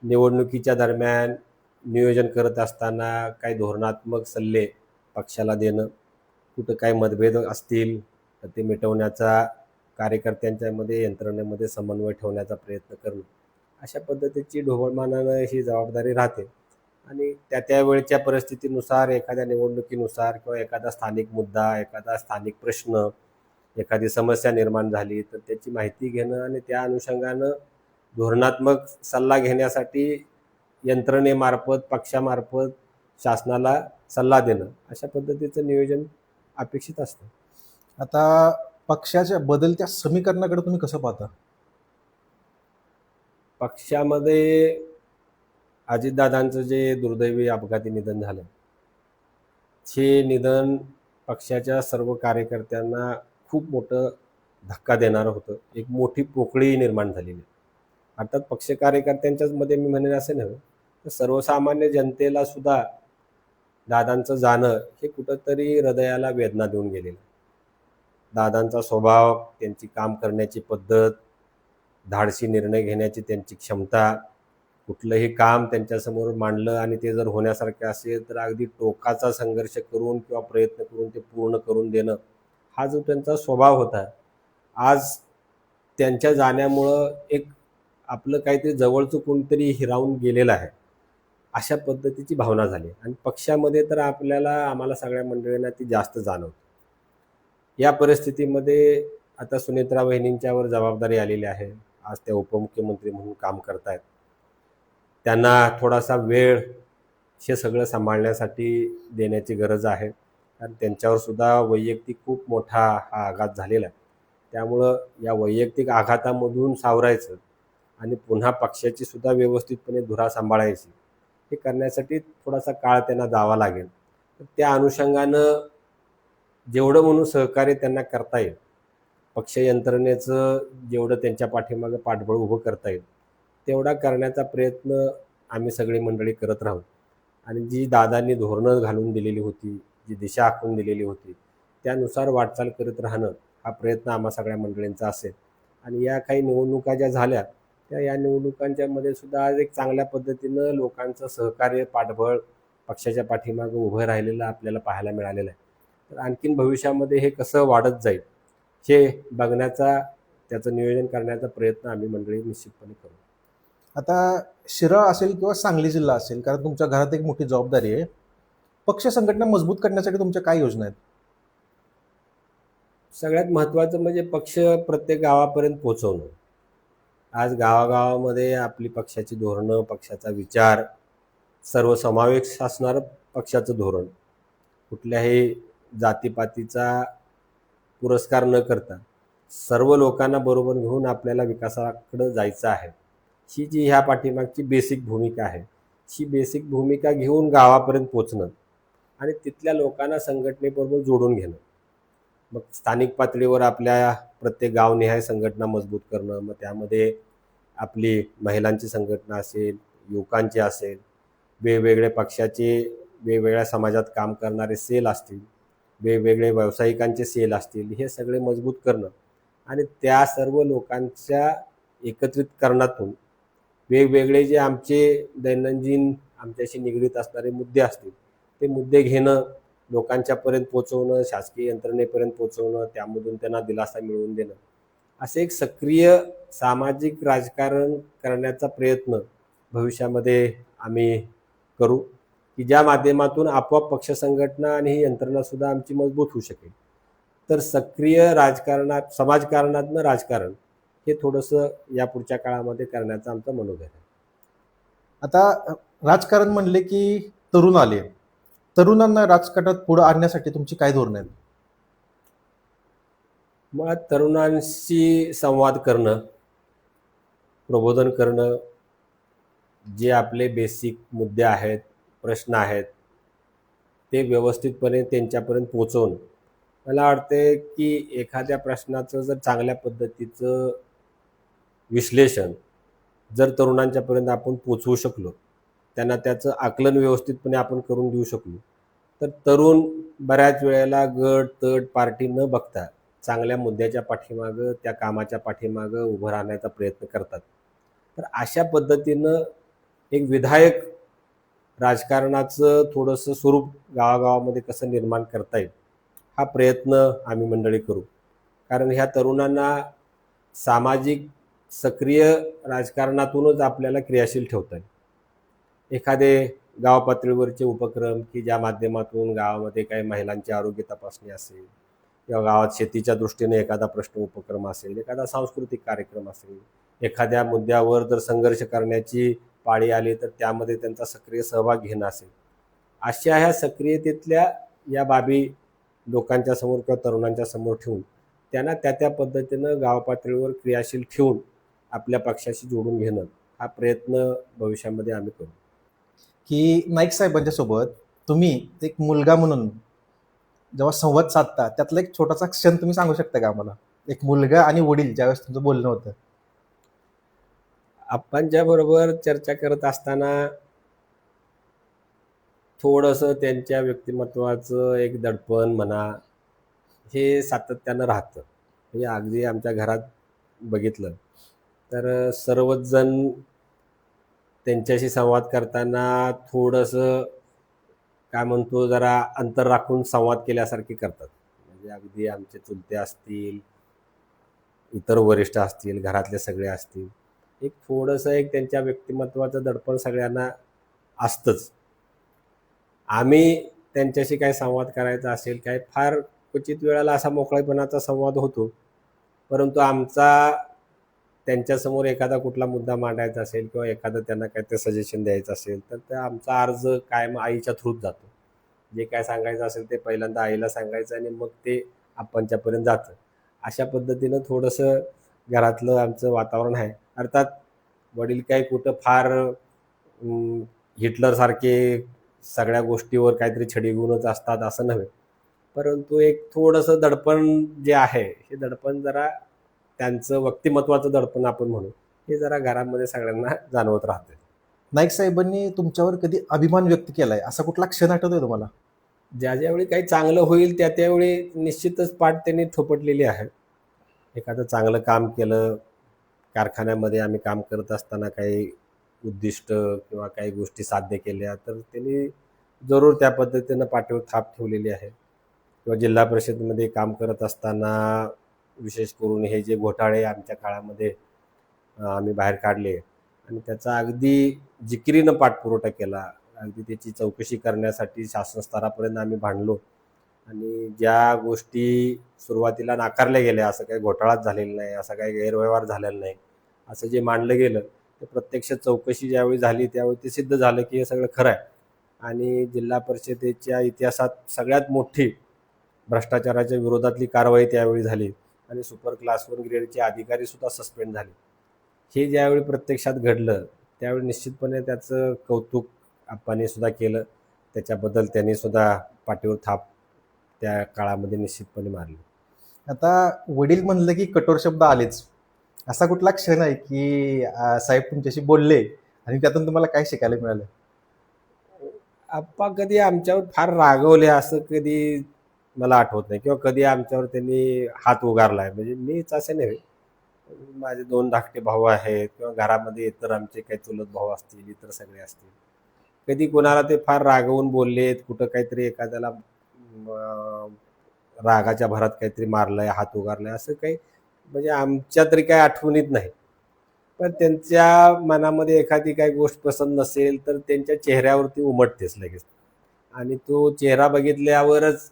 निवडणुकीच्या दरम्यान नियोजन करत असताना काही धोरणात्मक सल्ले पक्षाला देणं, कुठं काही मतभेद असतील तर ते मिटवण्याचा, कार्यकर्त्यांच्यामध्ये, यंत्रणेमध्ये समन्वय ठेवण्याचा प्रयत्न करणं, अशा पद्धतीची ढोबळमानानं ही जबाबदारी राहते. आणि त्या वेळच्या परिस्थितीनुसार, एखाद्या निवडणुकीनुसार किंवा एखादा स्थानिक मुद्दा, एखादा स्थानिक प्रश्न, एखादी समस्या निर्माण झाली तर त्याची माहिती घेणं आणि त्या अनुषंगानं धोरणात्मक सल्ला घेण्यासाठी यंत्रणेमार्फत, पक्षामार्फत शासनाला सल्ला देणं, अशा पद्धतीचं नियोजन अपेक्षित असतं. आता पक्षाच्या बदलत्या समीकरणाकडे तुम्ही कसं पाहता? पक्षामध्ये अजितदादांचं जे दुर्दैवी अपघाती निधन झालं, हे निधन पक्षाच्या सर्व कार्यकर्त्यांना खूप मोठं धक्का देणारं होतं. एक मोठी पोकळी निर्माण झालेली. अर्थात पक्ष कार्यकर्त्यांच्याच मध्ये मी म्हणेन असं नव्हे, तर सर्वसामान्य जनतेला सुद्धा दादांचं जाणं हे कुठंतरी हृदयाला वेदना देऊन गेलेलं. दादांचा स्वभाव, त्यांची काम करण्याची पद्धत, धाडसी निर्णय घेण्याची त्यांची क्षमता, कुठलंही काम त्यांच्यासमोर मांडलं आणि ते जर होण्यासारखे असेल तर अगदी टोकाचा संघर्ष करून किंवा प्रयत्न करून ते पूर्ण करून देणं, हा जो त्यांचा स्वभाव होता, आज त्यांच्या जाण्यामुळं एक आपलं काहीतरी जवळचं कोणतरी हिरावून गेलेलं आहे, अशा पद्धतीची भावना झाली. आणि पक्षामध्ये तर आम्हाला सगळ्या मंडळींना ती जास्त जाणवते. या परिस्थितीमध्ये आता सुनेत्रा वहिनींच्यावर जबाबदारी आलेली आहे. आज त्या उपमुख्यमंत्री म्हणून काम करतायत. त्यांना थोडासा वेळ हे सगळं सांभाळण्यासाठी देण्याची गरज आहे, कारण त्यांच्यावर सुद्धा वैयक्तिक खूप मोठा हा आघात झालेला आहे. त्यामुळं या वैयक्तिक आघातामधून सावरायचं आणि पुन्हा पक्षाची सुद्धा व्यवस्थितपणे धुरा सांभाळायची, हे करण्यासाठी थोडासा काळ त्यांना द्यावा लागेल. तर त्या अनुषंगानं जेवढं म्हणून सहकार्य त्यांना करता येईल, पक्ष यंत्रणेचं जेवढं त्यांच्या पाठीमागं पाठबळ उभं करता येईल तेवढा करण्याचा प्रयत्न आम्ही सगळी मंडळी करत राहू. आणि जी दादांनी धोरणं घालून दिलेली होती, जी दिशा आखून दिलेली होती, त्यानुसार वाटचाल करत राहणं हा प्रयत्न आम्हा सगळ्या मंडळींचा असेल. आणि या काही निवडणुका ज्या झाल्या, या निवडणुकांच्या मध्ये सुद्धा आज एक चांगल्या पद्धतीनं लोकांचं सहकार्य, पाठबळ पक्षाच्या पाठीमागं उभं राहिलेलं आपल्याला पाहायला मिळालेलं आहे. तर आणखीन भविष्यामध्ये हे कसं वाढत जाईल हे बघण्याचा, त्याचं नियोजन करण्याचा प्रयत्न आम्ही मंडळी निश्चितपणे करू. आता शिराळा असेल किंवा सांगली जिल्हा असेल, कारण तुमच्या घरात एक मोठी जबाबदारी आहे, पक्ष संघटना मजबूत करण्यासाठी तुमच्या काय योजना आहेत? सगळ्यात महत्त्वाचं म्हणजे पक्ष प्रत्येक गावापर्यंत पोहोचवणं. आज गावागावामध्ये आपली पक्षाची धोरणं, पक्षाचा विचार, सर्वसमावेश असणारं पक्षाचं धोरण, कुठल्याही जातीपातीचा पुरस्कार न करता सर्व लोकांना बरोबर घेऊन आपल्याला विकासाकडे जायचं आहे, ही जी ह्या पाठीमागची बेसिक भूमिका आहे, ही बेसिक भूमिका घेऊन गावापर्यंत पोचणं आणि तिथल्या लोकांना संघटनेबरोबर जोडून घेणं. मग स्थानिक पातळीवर आपल्या प्रत्येक गावनिहाय संघटना मजबूत करणं, मग त्यामध्ये आपली महिलांची संघटना असेल, युवकांची असेल, वेगवेगळे पक्षाचे वेगवेगळ्या समाजात काम करणारे सेल असतील, वेगवेगळे व्यावसायिकांचे सेल असतील, हे सगळे मजबूत करणं आणि त्या सर्व लोकांच्या एकत्रितकरणातून वेगवेगळे जे आमचे दैनंदिन आमच्याशी निगडीत असणारे मुद्दे असतील, ते मुद्दे घेणं, लोकांच्यापर्यंत पोहोचवणं, शासकीय यंत्रणेपर्यंत पोहोचवणं, त्यामधून त्यांना दिलासा मिळवून देणं, असे एक सक्रिय सामाजिक राजकारण करण्याचा प्रयत्न भविष्यामध्ये आम्ही करू, की ज्या माध्यमातून आपोआप पक्ष संघटना आणि ही यंत्रणासुद्धा आमची मजबूत होऊ शकेल. तर सक्रिय राजकारणात, समाजकारणातनं राजकारण हे थोडंसं या पुढच्या काळामध्ये करण्याचा आमचा मनोगत आहे. आता राजकारण म्हणले की तरुण आले, तरुणांना राजकारणात पुढे आणण्यासाठी तुमची काय धोरणं आहेत? मुळात तरुणांशी संवाद करणं, प्रबोधन करणं, जे आपले बेसिक मुद्दे आहेत, प्रश्न आहेत, ते व्यवस्थितपणे त्यांच्यापर्यंत पोहोचवणं. मला वाटते की एखाद्या प्रश्नाचं जर चांगल्या पद्धतीचं विश्लेषण जर तरुणांच्यापर्यंत आपण पोचवू शकलो, त्यांना त्याचं आकलन व्यवस्थितपणे आपण करून देऊ शकलो, तर तरुण बऱ्याच वेळेला गट तट पार्टी न बघता चांगल्या मुद्द्याच्या पाठीमागं, त्या कामाच्या पाठीमागं उभं राहण्याचा प्रयत्न करतात. तर अशा पद्धतीनं एक विधायक राजकारणाचं थोडंसं स्वरूप गावागावामध्ये कसं निर्माण करता येईल, हा प्रयत्न आम्ही मंडळी करू. कारण ह्या तरुणांना सामाजिक सक्रिय राजकारणातूनच आपल्याला क्रियाशील ठेवता येईल. एखादे गाव पातळीवरचे उपक्रम की ज्या माध्यमातून गावामध्ये काही महिलांची आरोग्य तपासणी असेल, किंवा गावात शेतीच्या दृष्टीने एखादा प्रश्न उपक्रम असेल, एखादा सांस्कृतिक कार्यक्रम असेल, एखाद्या मुद्द्यावर जर संघर्ष करण्याची पाळी आली तर त्यामध्ये त्यांचा सक्रिय सहभाग घेणं असेल, अशा ह्या सक्रियतेतल्या या बाबी लोकांच्या समोर किंवा तरुणांच्या समोर ठेवून त्यांना त्या पद्धतीनं गाव पातळीवर क्रियाशील ठेवून आपल्या पक्षाशी जोडून घेणं, हा प्रयत्न भविष्यामध्ये आम्ही करू. की नाईक साहेबांच्या सोबत तुम्ही एक मुलगा म्हणून जेव्हा संवाद साधता, त्यातला एक छोटासा क्षण तुम्ही सांगू शकता का आम्हाला? एक मुलगा आणि वडील ज्यावेळेस तुमचं बोलणं होतं. आप्पांच्या बरोबर चर्चा करत असताना थोडंसं त्यांच्या व्यक्तिमत्वाचं एक दडपण म्हणा, हे सातत्यानं राहतं. म्हणजे अगदी आमच्या घरात बघितलं तर सर्वच जण त्यांच्याशी संवाद करताना थोडंसं काय म्हणतो, जरा अंतर राखून संवाद केल्यासारखे करतात. म्हणजे अगदी आमचे चुलते असतील, इतर वरिष्ठ असतील, घरातले सगळे असतील, एक थोडंसं एक त्यांच्या व्यक्तिमत्वाचं दडपण सगळ्यांना असतंच. आम्ही त्यांच्याशी काय संवाद करायचा असेल, काय फार क्वचित वेळेला असा मोकळेपणाचा संवाद होतो, परंतु आमचा त्यांच्यासमोर एखादा कुठला मुद्दा मांडायचा असेल किंवा एखादं त्यांना काय ते सजेशन द्यायचं असेल, तर त्या आमचा अर्ज कायम आईच्या थ्रूच जातो. जे काय सांगायचं असेल ते पहिल्यांदा आईला सांगायचं आणि मग ते आपणच्यापर्यंत जातं. अशा पद्धतीनं थोडंसं घरातलं आमचं वातावरण आहे. अर्थात वडील काही कुठं फार हिटलरसारखे सगळ्या गोष्टीवर काहीतरी छडीगुणच असतात असं नव्हे, परंतु एक थोडंसं दडपण जे आहे, हे दडपण जरा त्यांचं व्यक्तिमत्वाचं दडपण आपण म्हणू, हे जरा घरामध्ये सगळ्यांना जाणवत राहते. नाईक साहेबांनी तुमच्यावर कधी अभिमान व्यक्त केलाय असा कुठला क्षण आठवतोय तुम्हाला? ज्यावेळी काही चांगलं होईल त्यावेळी निश्चितच पाठ त्यांनी थोपटलेली आहे. एखादं चांगलं काम केलं, कारखान्यामध्ये आम्ही काम करत असताना काही उद्दिष्ट किंवा काही गोष्टी साध्य केल्या, तर त्यांनी जरूर त्या पद्धतीनं पाठीवर थाप ठेवलेली आहे. किंवा जिल्हा परिषदेमध्ये काम करत असताना विशेष करून हे जे घोटाळे आमच्या काळामध्ये आम्ही बाहेर काढले आणि त्याचा अगदी जिकिरीनं पाठपुरावा केला, अगदी त्याची चौकशी करण्यासाठी शासन स्तरापर्यंत आम्ही भांडलो आणि ज्या गोष्टी सुरुवातीला नाकारल्या गेल्या, असं काही घोटाळाच झालेला नाही, असा काही गैरव्यवहार झालेला नाही, असं जे मांडलं गेलं, ते प्रत्यक्ष चौकशी ज्यावेळी झाली त्यावेळी ते सिद्ध झालं की हे सगळं खरं आहे. आणि जिल्हा परिषदेच्या इतिहासात सगळ्यात मोठी भ्रष्टाचाराच्या विरोधातली कारवाई त्यावेळी झाली आणि सुपर क्लास 1 ग्रेडचे अधिकारीसुद्धा सस्पेंड झाले. हे ज्यावेळी प्रत्यक्षात घडलं त्यावेळी निश्चितपणे त्याचं कौतुक आप्पांनी सुद्धा केलं. त्याच्याबद्दल त्यांनी सुद्धा पाठीवर थाप त्या काळामध्ये निश्चितपणे मारली. आता वडील म्हणलं की कठोर शब्द आलेच. असा कुठला क्षण आहे की साहेब तुमच्याशी बोलले आणि त्यातून तुम्हाला काय शिकायला मिळालं? आप्पा कधी आमच्यावर फार रागवले असं कधी मला आठवत नाही, किंवा कधी आमच्यावर त्यांनी हात उगारलाय. म्हणजे मीच असे नाही, माझे 2 धाकटे भाऊ आहेत, किंवा घरामध्ये इतर आमचे काही चुलत भाऊ असतील, इतर सगळे असतील. कधी कोणाला ते फार रागवून बोललेत, कुठं काहीतरी एखाद्याला रागाच्या भरात काहीतरी मारलंय, हात उगारलाय, असं काही म्हणजे आमच्या तरी काही आठवणीत नाही. पण त्यांच्या मनामध्ये एखादी काही गोष्ट पसंत नसेल तर त्यांच्या चेहऱ्यावरती उमटतेच लगेच, आणि तो चेहरा बघितल्यावरच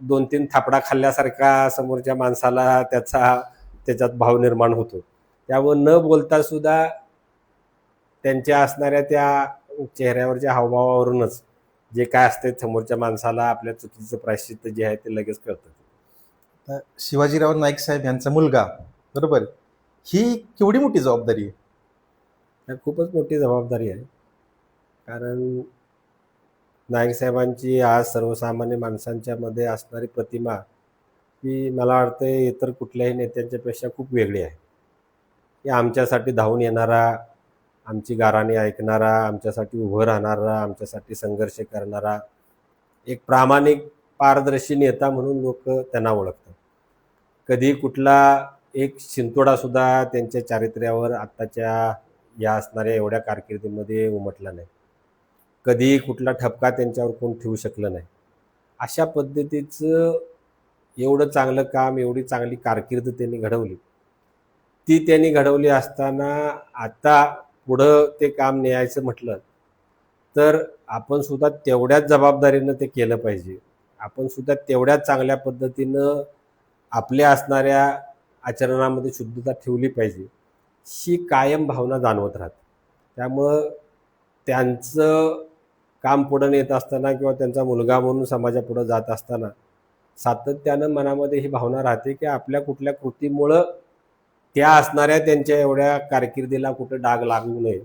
2-3 थापडा खाल्ल्यासारखा समोरच्या माणसाला त्याच्यात भाव निर्माण होतो. त्यामुळे न बोलता सुद्धा त्यांच्या असणाऱ्या त्या चेहऱ्यावरच्या हावभावावरूनच जे काय असते समोरच्या माणसाला आपल्या चुकीचं प्रायश्चित्त जे आहे ते लगेच कळतं. तर शिवाजीराव नाईक साहेब यांचा मुलगा, बरोबर, ही केवढी मोठी जबाबदारी आहे? तर खूपच मोठी जबाबदारी आहे. कारण नाईक साहेबांची आज सर्वसामान्य माणसांच्या मध्ये असणारी प्रतिमा ही मला वाटतं इतर कुठल्याही नेत्यांच्या पेक्षा खूप वेगळी आहे. की आमच्यासाठी धावून येणारा, आमची गाऱ्हाणे ऐकणारा, आमच्यासाठी उभं राहणारा, आमच्यासाठी संघर्ष करणारा एक प्रामाणिक पारदर्शी नेता म्हणून लोक त्यांना ओळखतात. कधी कुठला एक शिंतोडा सुद्धा त्यांच्या चारित्र्यावर आत्ताच्या या असणाऱ्या एवढ्या कारकिर्दीमध्ये उमटला नाही. कधी कुठला ठपका त्यांच्यावर कोण ठेवू शकलं नाही. अशा पद्धतीचं एवढं चांगलं काम, एवढी चांगली कारकीर्द त्यांनी घडवली. ती त्यांनी घडवली असताना आता पुढं ते काम न्यायचं म्हटलं तर आपण सुद्धा तेवढ्याच जबाबदारीनं ते केलं पाहिजे. आपण सुद्धा तेवढ्याच चांगल्या पद्धतीनं आपल्या असणाऱ्या आचरणामध्ये शुद्धता ठेवली पाहिजे, ही कायम भावना जाणवत राहते. त्यामुळं त्यांचं काम पुढं नेत असताना किंवा त्यांचा मुलगा म्हणून समाजापुढं जात असताना सातत्यानं मनामध्ये ही भावना राहते की आपल्या कुठल्या कृतीमुळं त्या असणाऱ्या त्यांच्या एवढ्या कारकिर्दीला कुठं डाग लागू नये,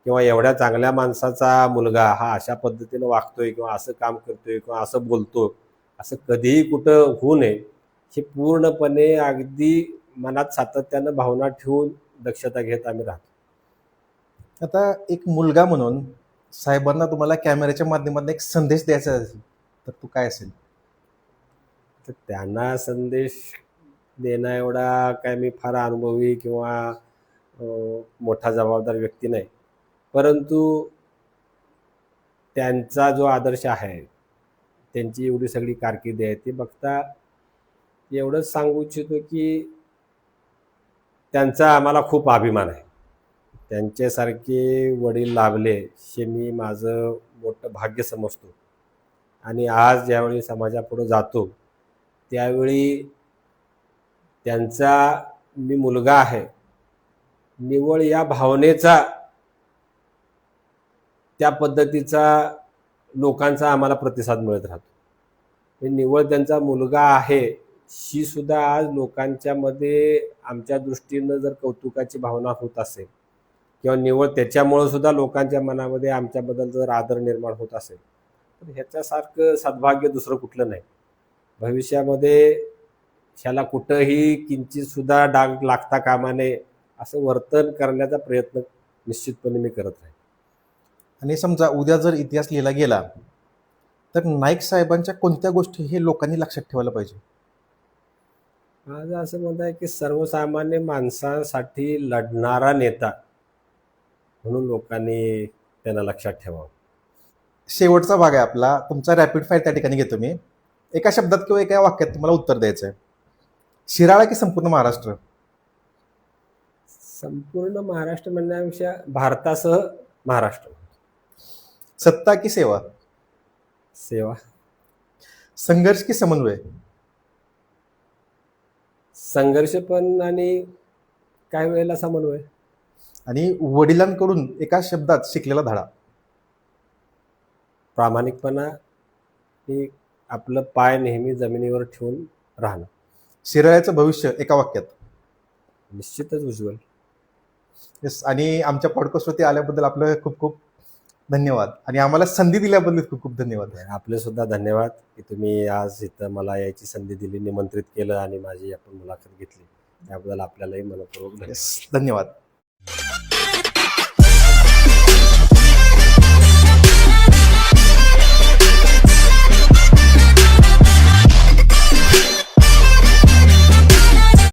किंवा एवढ्या चांगल्या माणसाचा मुलगा हा अशा पद्धतीनं वागतोय किंवा असं काम करतोय किंवा असं बोलतो, असं कधीही कुठं होऊ नये, हे पूर्णपणे अगदी मनात सातत्यानं भावना ठेवून दक्षता घेत आम्ही राहतो. आता एक मुलगा म्हणून साहेबांना तुम्हाला कॅमेऱ्याच्या माध्यमातून एक संदेश द्यायचा असेल तर तो काय असेल? तर त्यांना संदेश देणं एवढा काय मी फार अनुभवी किंवा मोठा जबाबदार व्यक्ती नाही. परंतु त्यांचा जो आदर्श आहे, त्यांची एवढी सगळी कारकिर्दी आहे, ती बघता एवढंच सांगू इच्छितो की त्यांचा आम्हाला खूप अभिमान आहे. त्यांच्यासारखे वडील लाभले हे मी माझं मोठं भाग्य समजतो. आणि आज ज्यावेळी समाजापुढं जातो त्यावेळी त्यांचा मी मुलगा आहे निव्वळ या भावनेचा, त्या पद्धतीचा लोकांचा आम्हाला प्रतिसाद मिळत राहतो. हे निव्वळ त्यांचा मुलगा आहे ही सुद्धा आज लोकांच्या मध्ये आमच्या दृष्टीनं जर कौतुकाची भावना होत असेल किंवा निव्वळ त्याच्यामुळं सुद्धा लोकांच्या मनामध्ये आमच्याबद्दल जर आदर निर्माण होत असेल तर ह्याच्यासारखं सद्भाग्य दुसरं कुठलं नाही. भविष्यामध्ये ह्याला कुठंही किंचित सुद्धा डाग लागता कामा नये असं वर्तन करण्याचा प्रयत्न निश्चितपणे मी करत आहे. आणि समजा उद्या जर इतिहास लिहिला गेला तर नाईक साहेबांच्या कोणत्या गोष्टी हे लोकांनी लक्षात ठेवायला पाहिजे? माझं असं मत आहे की सर्वसामान्य माणसासाठी लढणारा नेता म्हणून लोकांनी त्यांना लक्षात ठेवावं. शेवटचा भाग आहे आपला, तुमचा रॅपिड फायर त्या ठिकाणी घेतो मी. एका शब्दात किंवा एका वाक्यात तुम्हाला उत्तर द्यायचं आहे. शिराळा की संपूर्ण महाराष्ट्र? संपूर्ण महाराष्ट्र म्हणण्यापेक्षा भारतासह महाराष्ट्र. सत्ता की सेवा? सेवा. संघर्ष की समन्वय? संघर्ष पण आणि काही वेळेला समन्वय. आणि वडिलांकडून एका शब्दात शिकलेला धडा? प्रामाणिकपणा ही आपलं पाय नेहमी जमिनीवर ठेवून राहणं. शिराळ्याचं भविष्य एका वाक्यात? निश्चितच उज्ज्वल. येस. आणि आमच्या पॉडकास्टवरती आल्याबद्दल आपलं खूप खूप धन्यवाद आणि आम्हाला संधी दिल्याबद्दल खूप खूप धन्यवाद. आपले सुद्धा धन्यवाद की तुम्ही आज इथं मला याची संधी दिली, निमंत्रित केलं आणि माझी आपण मुलाखत घेतली, त्याबद्दल आपल्यालाही मनपूर्वक धन्यवाद. येस, धन्यवाद.